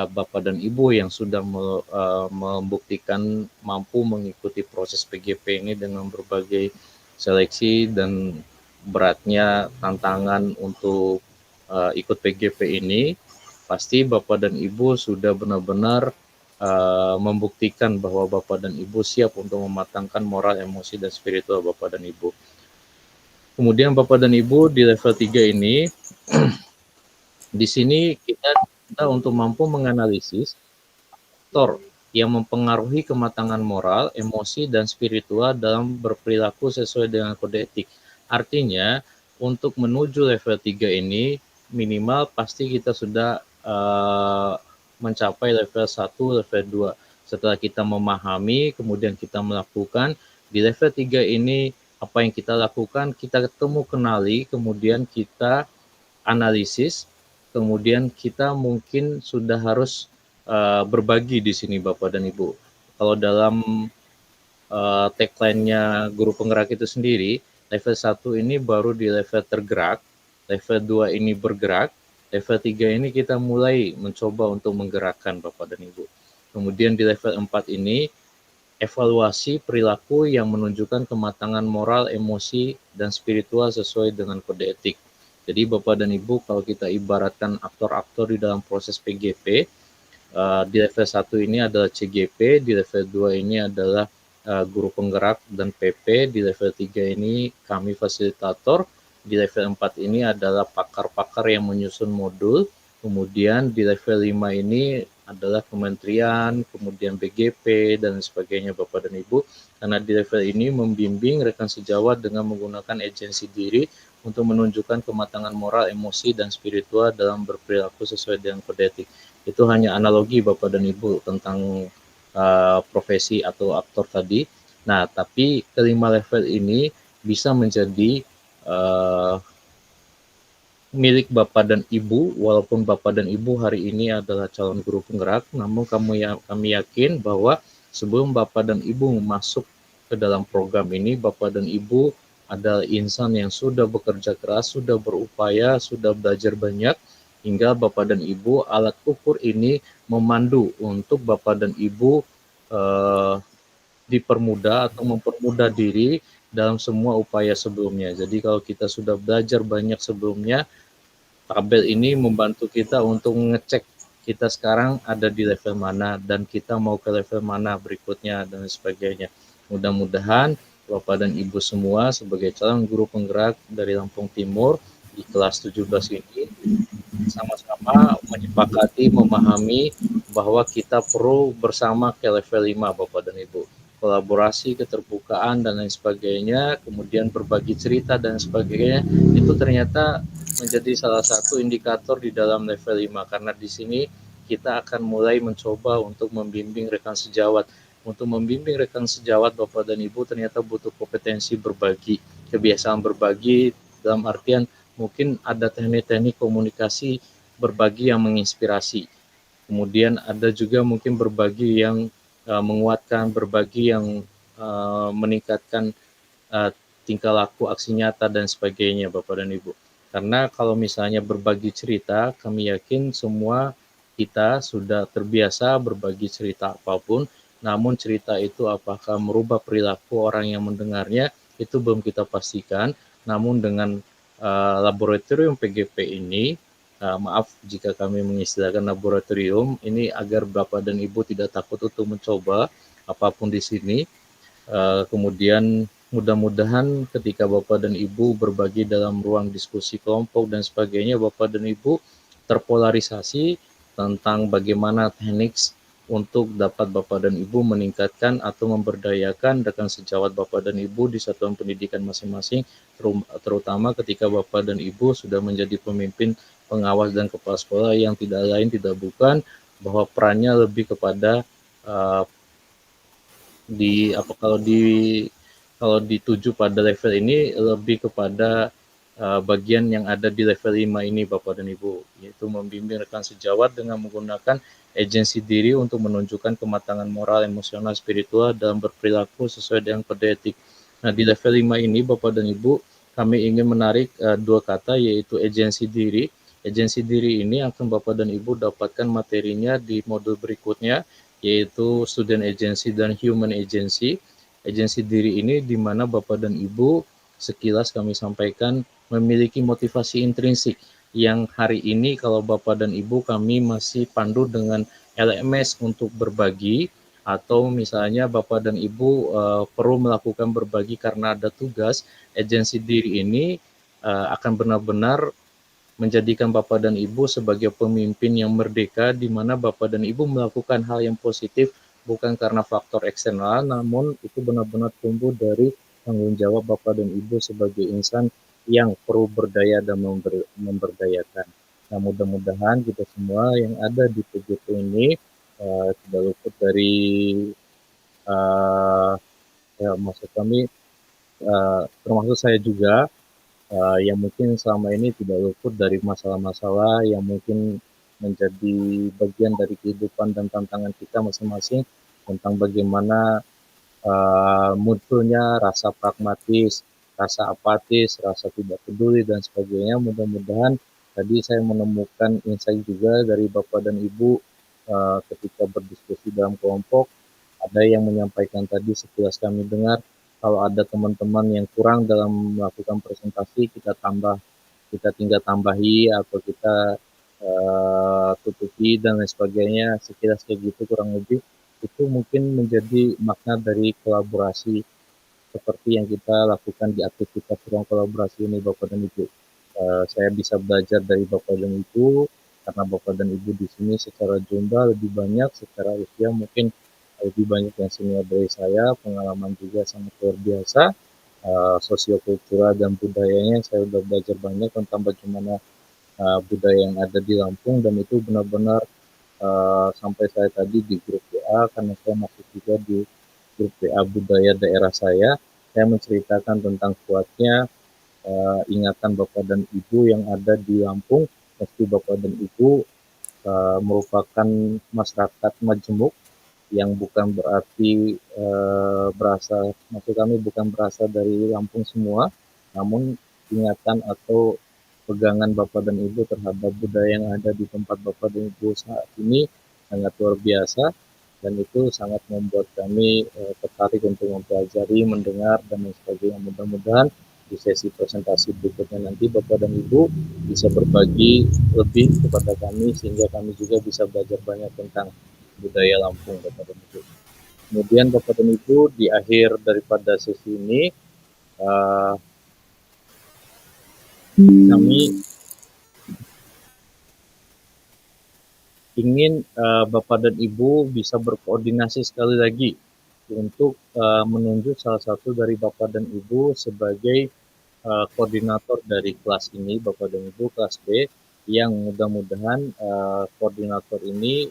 Bapak dan Ibu yang sudah membuktikan mampu mengikuti proses PGP ini dengan berbagai seleksi dan beratnya tantangan untuk ikut PGP ini, pasti Bapak dan Ibu sudah benar-benar membuktikan bahwa Bapak dan Ibu siap untuk mematangkan moral, emosi, dan spiritual Bapak dan Ibu. Kemudian Bapak dan Ibu di level 3 ini, di sini kita untuk mampu menganalisis faktor yang mempengaruhi kematangan moral, emosi, dan spiritual dalam berperilaku sesuai dengan kode etik. Artinya, untuk menuju level 3 ini, minimal pasti kita sudah mencapai level 1, level 2. Setelah kita memahami, kemudian kita melakukan, di level 3 ini, apa yang kita lakukan, kita ketemu kenali, kemudian kita analisis, kemudian kita mungkin sudah harus berbagi di sini Bapak dan Ibu. Kalau dalam tagline-nya guru penggerak itu sendiri, level 1 ini baru di level tergerak, level 2 ini bergerak, level 3 ini kita mulai mencoba untuk menggerakkan Bapak dan Ibu. Kemudian di level 4 ini, evaluasi perilaku yang menunjukkan kematangan moral, emosi, dan spiritual sesuai dengan kode etik. Jadi Bapak dan Ibu, kalau kita ibaratkan aktor-aktor di dalam proses PGP, di level 1 ini adalah CGP, di level 2 ini adalah guru penggerak dan PP, di level 3 ini kami fasilitator, di level 4 ini adalah pakar-pakar yang menyusun modul, kemudian di level 5 ini adalah kementerian, kemudian BGP, dan sebagainya Bapak dan Ibu. Karena di level ini membimbing rekan sejawat dengan menggunakan agensi diri untuk menunjukkan kematangan moral, emosi, dan spiritual dalam berperilaku sesuai dengan kode etik. Itu hanya analogi Bapak dan Ibu tentang profesi atau aktor tadi. Nah, tapi kelima level ini bisa menjadi milik Bapak dan Ibu, walaupun Bapak dan Ibu hari ini adalah calon guru penggerak, namun kami yakin bahwa sebelum Bapak dan Ibu masuk ke dalam program ini, Bapak dan Ibu adalah insan yang sudah bekerja keras, sudah berupaya, sudah belajar banyak, hingga Bapak dan Ibu alat ukur ini memandu untuk Bapak dan Ibu dipermudah atau mempermudah diri dalam semua upaya sebelumnya. Jadi kalau kita sudah belajar banyak sebelumnya, tabel ini membantu kita untuk ngecek kita sekarang ada di level mana dan kita mau ke level mana berikutnya dan sebagainya. Mudah-mudahan Bapak dan Ibu semua sebagai calon guru penggerak dari Lampung Timur di kelas 17 ini sama-sama menyepakati, memahami bahwa kita perlu bersama ke level 5 Bapak dan Ibu. Kolaborasi, keterbukaan, dan lain sebagainya, kemudian berbagi cerita dan sebagainya, itu ternyata menjadi salah satu indikator di dalam level 5, karena di sini kita akan mulai mencoba untuk membimbing rekan sejawat. Untuk membimbing rekan sejawat Bapak dan Ibu ternyata butuh kompetensi berbagi, kebiasaan berbagi dalam artian mungkin ada teknik-teknik komunikasi berbagi yang menginspirasi. Kemudian ada juga mungkin berbagi yang menguatkan, berbagi yang meningkatkan tingkah laku, aksi nyata, dan sebagainya Bapak dan Ibu. Karena kalau misalnya berbagi cerita, kami yakin semua kita sudah terbiasa berbagi cerita apapun, namun cerita itu apakah merubah perilaku orang yang mendengarnya, itu belum kita pastikan. Namun dengan laboratorium PGP ini, maaf jika kami mengistilahkan laboratorium ini agar Bapak dan Ibu tidak takut untuk mencoba apapun di sini. Kemudian mudah-mudahan ketika Bapak dan Ibu berbagi dalam ruang diskusi kelompok dan sebagainya, Bapak dan Ibu terpolarisasi tentang bagaimana teknik untuk dapat Bapak dan Ibu meningkatkan atau memberdayakan rekan sejawat Bapak dan Ibu di satuan pendidikan masing-masing, terutama ketika Bapak dan Ibu sudah menjadi pemimpin, pengawas, dan kepala sekolah yang tidak lain tidak bukan bahwa perannya lebih kepada kalau dituju pada level ini lebih kepada bagian yang ada di level 5 ini Bapak dan Ibu, yaitu membimbing rekan sejawat dengan menggunakan agensi diri untuk menunjukkan kematangan moral, emosional, spiritual, dan berperilaku sesuai dengan kode etik. Nah, di level 5 ini Bapak dan Ibu, kami ingin menarik dua kata, yaitu agensi diri. Agensi diri ini akan Bapak dan Ibu dapatkan materinya di modul berikutnya, yaitu student agency dan human agency. Agensi diri ini di mana Bapak dan Ibu sekilas kami sampaikan memiliki motivasi intrinsik yang hari ini kalau Bapak dan Ibu kami masih pandu dengan LMS untuk berbagi, atau misalnya Bapak dan Ibu perlu melakukan berbagi karena ada tugas. Agensi diri ini akan benar-benar menjadikan Bapak dan Ibu sebagai pemimpin yang merdeka, di mana Bapak dan Ibu melakukan hal yang positif bukan karena faktor eksternal, namun itu benar-benar tumbuh dari tanggung jawab Bapak dan Ibu sebagai insan yang perlu berdaya dan memberdayakan. Nah, mudah-mudahan kita semua yang ada di PJP ini tidak luput dari ya, maksud kami termasuk saya juga yang mungkin selama ini tidak luput dari masalah-masalah yang mungkin menjadi bagian dari kehidupan dan tantangan kita masing-masing, tentang bagaimana munculnya rasa pragmatis, rasa apatis, rasa tidak peduli, dan sebagainya. Mudah-mudahan tadi saya menemukan insight juga dari Bapak dan Ibu ketika berdiskusi dalam kelompok. Ada yang menyampaikan tadi sekilas kami dengar, kalau ada teman-teman yang kurang dalam melakukan presentasi, kita tinggal tambahi atau kita tutupi dan lain sebagainya, sekilas kayak gitu kurang lebih. Itu mungkin menjadi makna dari kolaborasi seperti yang kita lakukan di aktivitas ruang kolaborasi ini Bapak dan Ibu. Saya bisa belajar dari Bapak dan Ibu, karena Bapak dan Ibu di sini secara jumlah lebih banyak, secara usia mungkin lebih banyak yang senior dari saya, pengalaman juga sangat luar biasa, sosiokultural dan budayanya saya sudah belajar banyak tentang bagaimana budaya yang ada di Lampung, dan itu benar-benar sampai saya tadi di grup WA, karena saya masuk juga di grup WA budaya daerah saya menceritakan tentang kuatnya ingatan Bapak dan Ibu yang ada di Lampung, meski Bapak dan Ibu merupakan masyarakat majemuk, yang bukan berarti maksud kami bukan berasal dari Lampung semua, namun ingatan atau pegangan Bapak dan Ibu terhadap budaya yang ada di tempat Bapak dan Ibu saat ini sangat luar biasa, dan itu sangat membuat kami tertarik untuk mempelajari, mendengar, dan lain sebagainya. Mudah-mudahan di sesi presentasi berikutnya nanti Bapak dan Ibu bisa berbagi lebih kepada kami, sehingga kami juga bisa belajar banyak tentang budaya Lampung, Bapak dan Ibu. Kemudian Bapak dan Ibu, di akhir daripada sesi ini kami ingin Bapak dan Ibu bisa berkoordinasi sekali lagi untuk menunjuk salah satu dari Bapak dan Ibu sebagai koordinator dari kelas ini, Bapak dan Ibu, kelas B, yang mudah-mudahan koordinator ini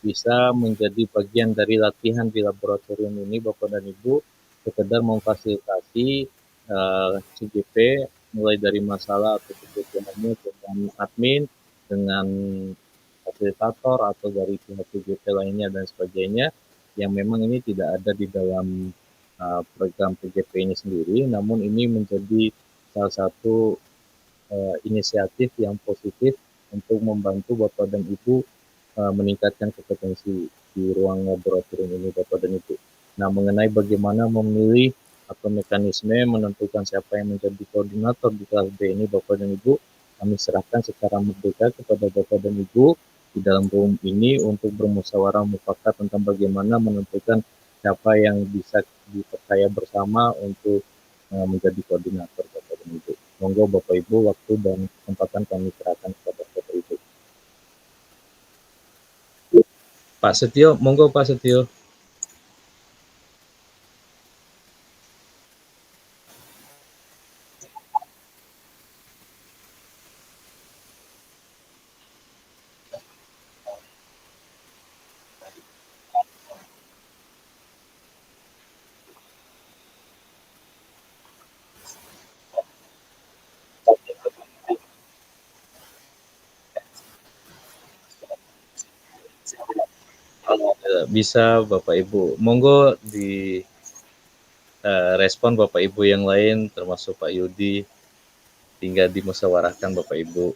bisa menjadi bagian dari latihan di laboratorium ini, Bapak dan Ibu, sekedar memfasilitasi CGP mulai dari masalah atau kebutuhannya dengan admin, dengan fasilitator, atau dari pihak CGP lainnya dan sebagainya, yang memang ini tidak ada di dalam program PJP ini sendiri, namun ini menjadi salah satu inisiatif yang positif untuk membantu Bapak dan Ibu meningkatkan kompetensi di ruang laboratorium ini, Bapak dan Ibu. Nah, mengenai bagaimana memilih atau mekanisme menentukan siapa yang menjadi koordinator di kelas B ini, Bapak dan Ibu, kami serahkan secara merdeka kepada Bapak dan Ibu di dalam room ini untuk bermusyawarah mufakat tentang bagaimana menentukan siapa yang bisa dipercaya bersama untuk menjadi koordinator, Bapak dan Ibu. Monggo Bapak Ibu, waktu dan kesempatan kami serahkan kepada Bapak Ibu. Pak Setio, monggo Pak Setio. bisa Bapak Ibu. Monggo di respon Bapak Ibu yang lain termasuk Pak Yudi, tinggal dimusyawarahkan Bapak Ibu.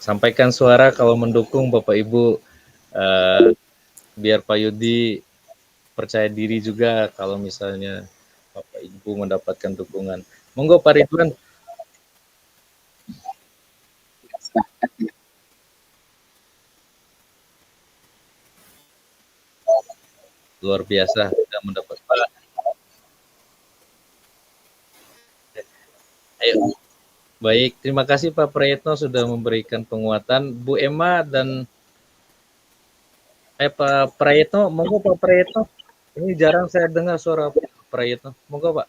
Sampaikan suara kalau mendukung Bapak Ibu, biar Pak Yudi percaya diri juga kalau misalnya Bapak Ibu mendapatkan dukungan. Monggo Pak Ridwan. Luar biasa sudah mendapat Pak. Ayo. Baik, terima kasih Pak Prayitno sudah memberikan penguatan. Bu Emma dan Pak Prayitno, monggo Pak Prayitno. Ini jarang saya dengar suara Pak Prayitno. Monggo Pak.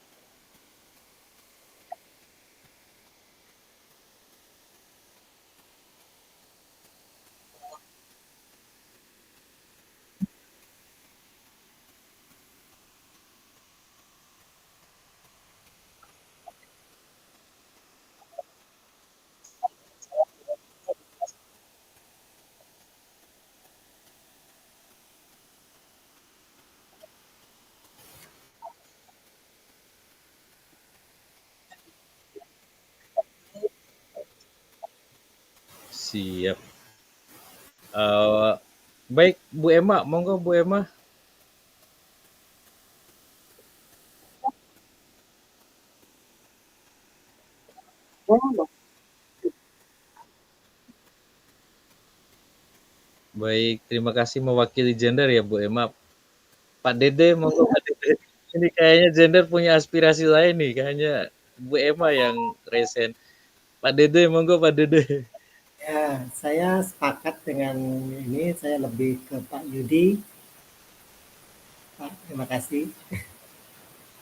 Siap. Baik, Bu Emma, monggo Bu Emma. Baik, terima kasih mewakili gender ya Bu Emma. Pak Dede, monggo Pak Dede. Ini kayaknya gender punya aspirasi lain nih, kayaknya Bu Emma yang resen. Pak Dede, monggo Pak Dede. Ya, saya sepakat dengan ini, saya lebih ke Pak Yudi. Pak, terima kasih.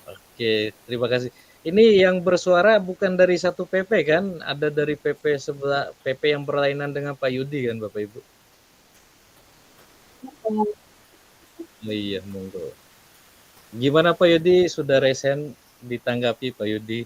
Oke, terima kasih. Ini yang bersuara bukan dari satu PP kan? Ada dari PP sebelah, PP yang berlainan dengan Pak Yudi kan Bapak Ibu? Oh iya, monggo. Gimana Pak Yudi, sudah resen ditanggapi Pak Yudi?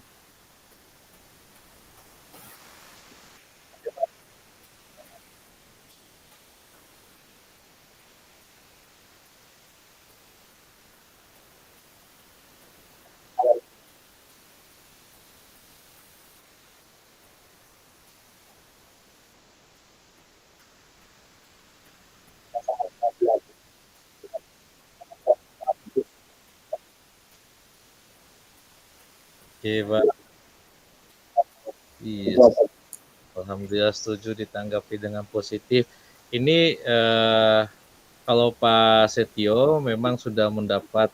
Oke Pak. Iya, alhamdulillah setuju ditanggapi dengan positif. Ini kalau Pak Setio memang sudah mendapat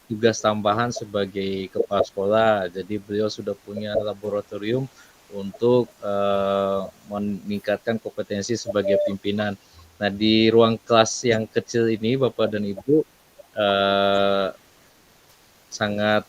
tugas tambahan sebagai kepala sekolah, jadi beliau sudah punya laboratorium untuk meningkatkan kompetensi sebagai pimpinan. Nah, di ruang kelas yang kecil ini, Bapak dan Ibu, sangat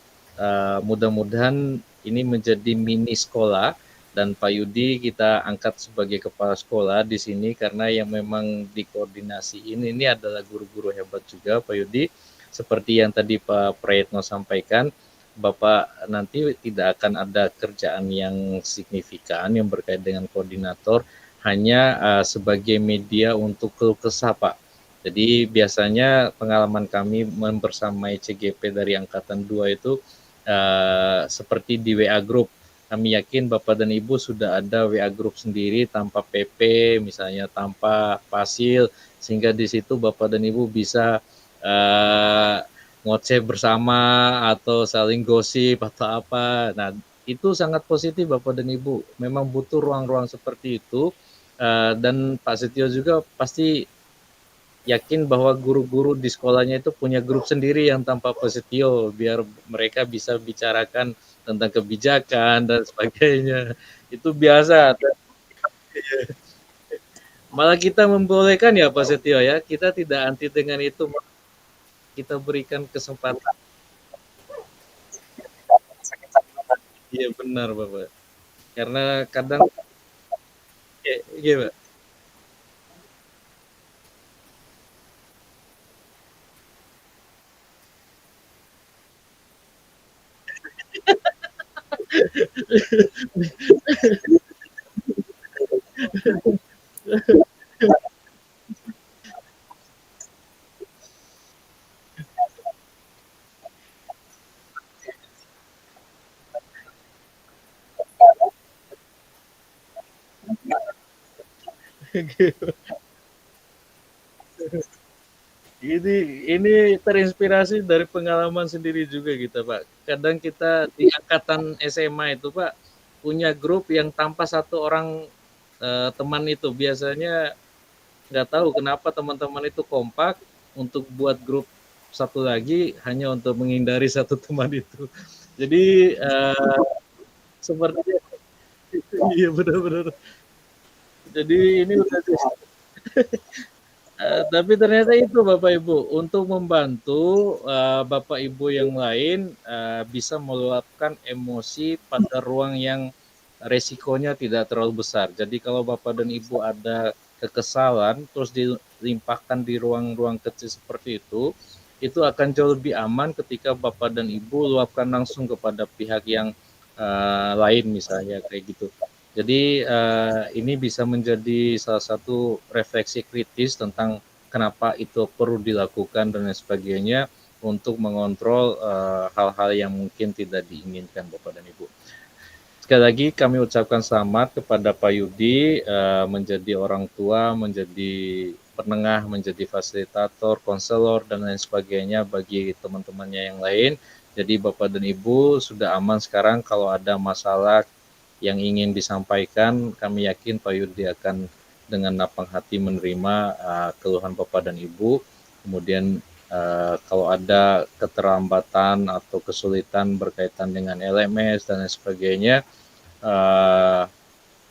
mudah-mudahan ini menjadi mini sekolah, dan Pak Yudi kita angkat sebagai kepala sekolah di sini karena yang memang dikoordinasiin ini adalah guru-guru hebat juga Pak Yudi. Seperti yang tadi Pak Prayitno sampaikan, Bapak nanti tidak akan ada kerjaan yang signifikan yang berkait dengan koordinator, hanya sebagai media untuk keluh kesah Pak. Jadi biasanya pengalaman kami membersamai CGP dari Angkatan 2 itu seperti di WA Group. Kami yakin Bapak dan Ibu sudah ada WA Group sendiri tanpa PP, misalnya tanpa Pasil, sehingga di situ Bapak dan Ibu bisa ngoceh bersama atau saling gosip atau apa. Nah, itu sangat positif Bapak dan Ibu. Memang butuh ruang-ruang seperti itu, dan Pak Setio juga pasti yakin bahwa guru-guru di sekolahnya itu punya grup sendiri yang tanpa Pak Setio, biar mereka bisa bicarakan tentang kebijakan dan sebagainya. Itu biasa. Malah kita membolehkan ya Pak Setio ya, kita tidak anti dengan itu, kita berikan kesempatan. Iya benar Bapak, karena kadang iya Pak. Ini terinspirasi dari pengalaman sendiri juga kita, Pak. Kadang kita di angkatan SMA itu, Pak, punya grup yang tanpa satu orang teman itu. Biasanya nggak tahu kenapa teman-teman itu kompak untuk buat grup satu lagi hanya untuk menghindari satu teman itu. Jadi seperti iya benar-benar. Jadi ini udah tapi ternyata itu Bapak Ibu, untuk membantu Bapak Ibu yang lain bisa meluapkan emosi pada ruang yang resikonya tidak terlalu besar. Jadi kalau Bapak dan Ibu ada kekesalan terus dilimpahkan di ruang-ruang kecil seperti itu akan jauh lebih aman ketika Bapak dan Ibu luapkan langsung kepada pihak yang lain misalnya kayak gitu. Jadi ini bisa menjadi salah satu refleksi kritis tentang kenapa itu perlu dilakukan dan lain sebagainya untuk mengontrol hal-hal yang mungkin tidak diinginkan Bapak dan Ibu. Sekali lagi kami ucapkan selamat kepada Pak Yudi menjadi orang tua, menjadi penengah, menjadi fasilitator, konselor dan lain sebagainya bagi teman-temannya yang lain. Jadi Bapak dan Ibu sudah aman sekarang kalau ada masalah yang ingin disampaikan, kami yakin Pak Yudi akan dengan lapang hati menerima keluhan Bapak dan Ibu. Kemudian kalau ada keterlambatan atau kesulitan berkaitan dengan LMS dan lain sebagainya,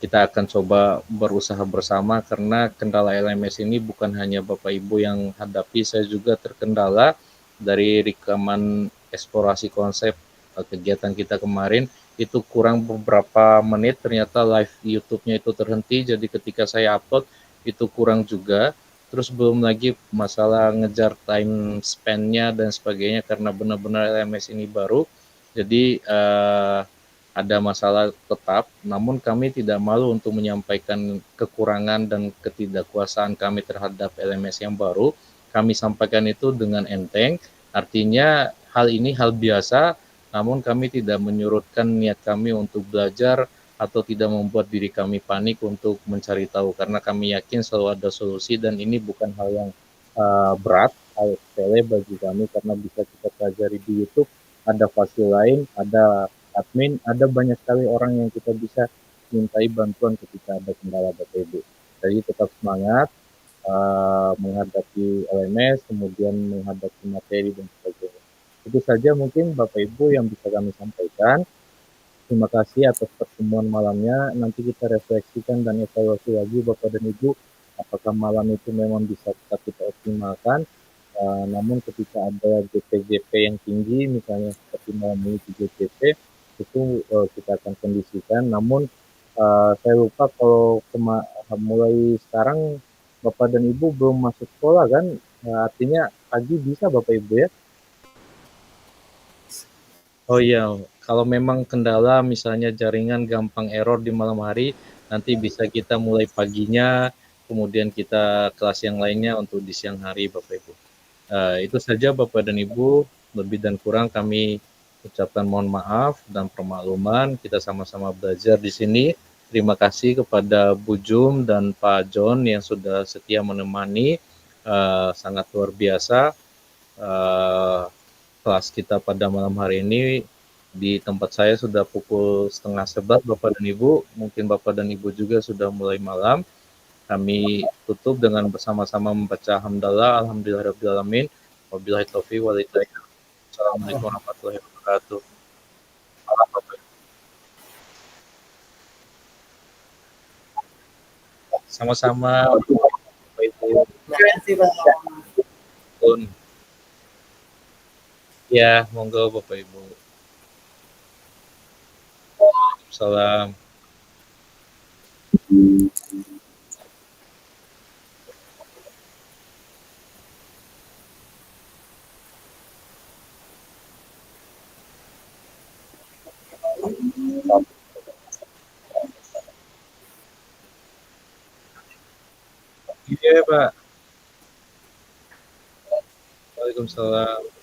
kita akan coba berusaha bersama karena kendala LMS ini bukan hanya Bapak Ibu yang hadapi, saya juga terkendala dari rekaman eksplorasi konsep kegiatan kita kemarin. Itu kurang beberapa menit ternyata live YouTube-nya itu terhenti, jadi ketika saya upload itu kurang juga. Terus belum lagi masalah ngejar time span-nya dan sebagainya karena benar-benar LMS ini baru. Jadi ada masalah tetap, namun kami tidak malu untuk menyampaikan kekurangan dan ketidakkuasaan kami terhadap LMS yang baru. Kami sampaikan itu dengan enteng, artinya hal ini hal biasa, namun kami tidak menyurutkan niat kami untuk belajar atau tidak membuat diri kami panik untuk mencari tahu, karena kami yakin selalu ada solusi dan ini bukan hal yang berat, hal sepele bagi kami karena bisa kita pelajari di YouTube, ada fasil lain, ada admin, ada banyak sekali orang yang kita bisa mintai bantuan ketika ada kendala Bapak Ibu. Jadi tetap semangat menghadapi LMS, kemudian menghadapi materi dan sebagainya. Itu saja mungkin Bapak Ibu yang bisa kami sampaikan. Terima kasih atas pertemuan malamnya. Nanti kita refleksikan dan evaluasi lagi Bapak dan Ibu, apakah malam itu memang bisa kita optimalkan. Namun ketika ada GP-GP yang tinggi, misalnya seperti malam ini 3 GP, itu kita akan kondisikan. Namun saya lupa kalau mulai sekarang Bapak dan Ibu belum masuk sekolah kan, artinya pagi bisa Bapak Ibu ya. Oh iya, kalau memang kendala misalnya jaringan gampang error di malam hari, nanti bisa kita mulai paginya, kemudian kita kelas yang lainnya untuk di siang hari Bapak Ibu. Itu saja Bapak dan Ibu, lebih dan kurang kami ucapkan mohon maaf dan permakluman, kita sama-sama belajar di sini. Terima kasih kepada Bu Jum dan Pak John yang sudah setia menemani, sangat luar biasa. Kelas kita pada malam hari ini di tempat saya sudah pukul 10:30 Bapak dan Ibu, mungkin Bapak dan Ibu juga sudah mulai malam. Kami tutup dengan bersama-sama membaca hamdalah, alhamdulillahirrahmanirrahim, wabillahi taufiq wal hidayah. Assalamualaikum warahmatullahi wabarakatuh. Sama-sama Bapak Ibu. Terima kasih Pak. Ya, monggo Bapak Ibu. Salam. Iya Pak. Waalaikumsalam.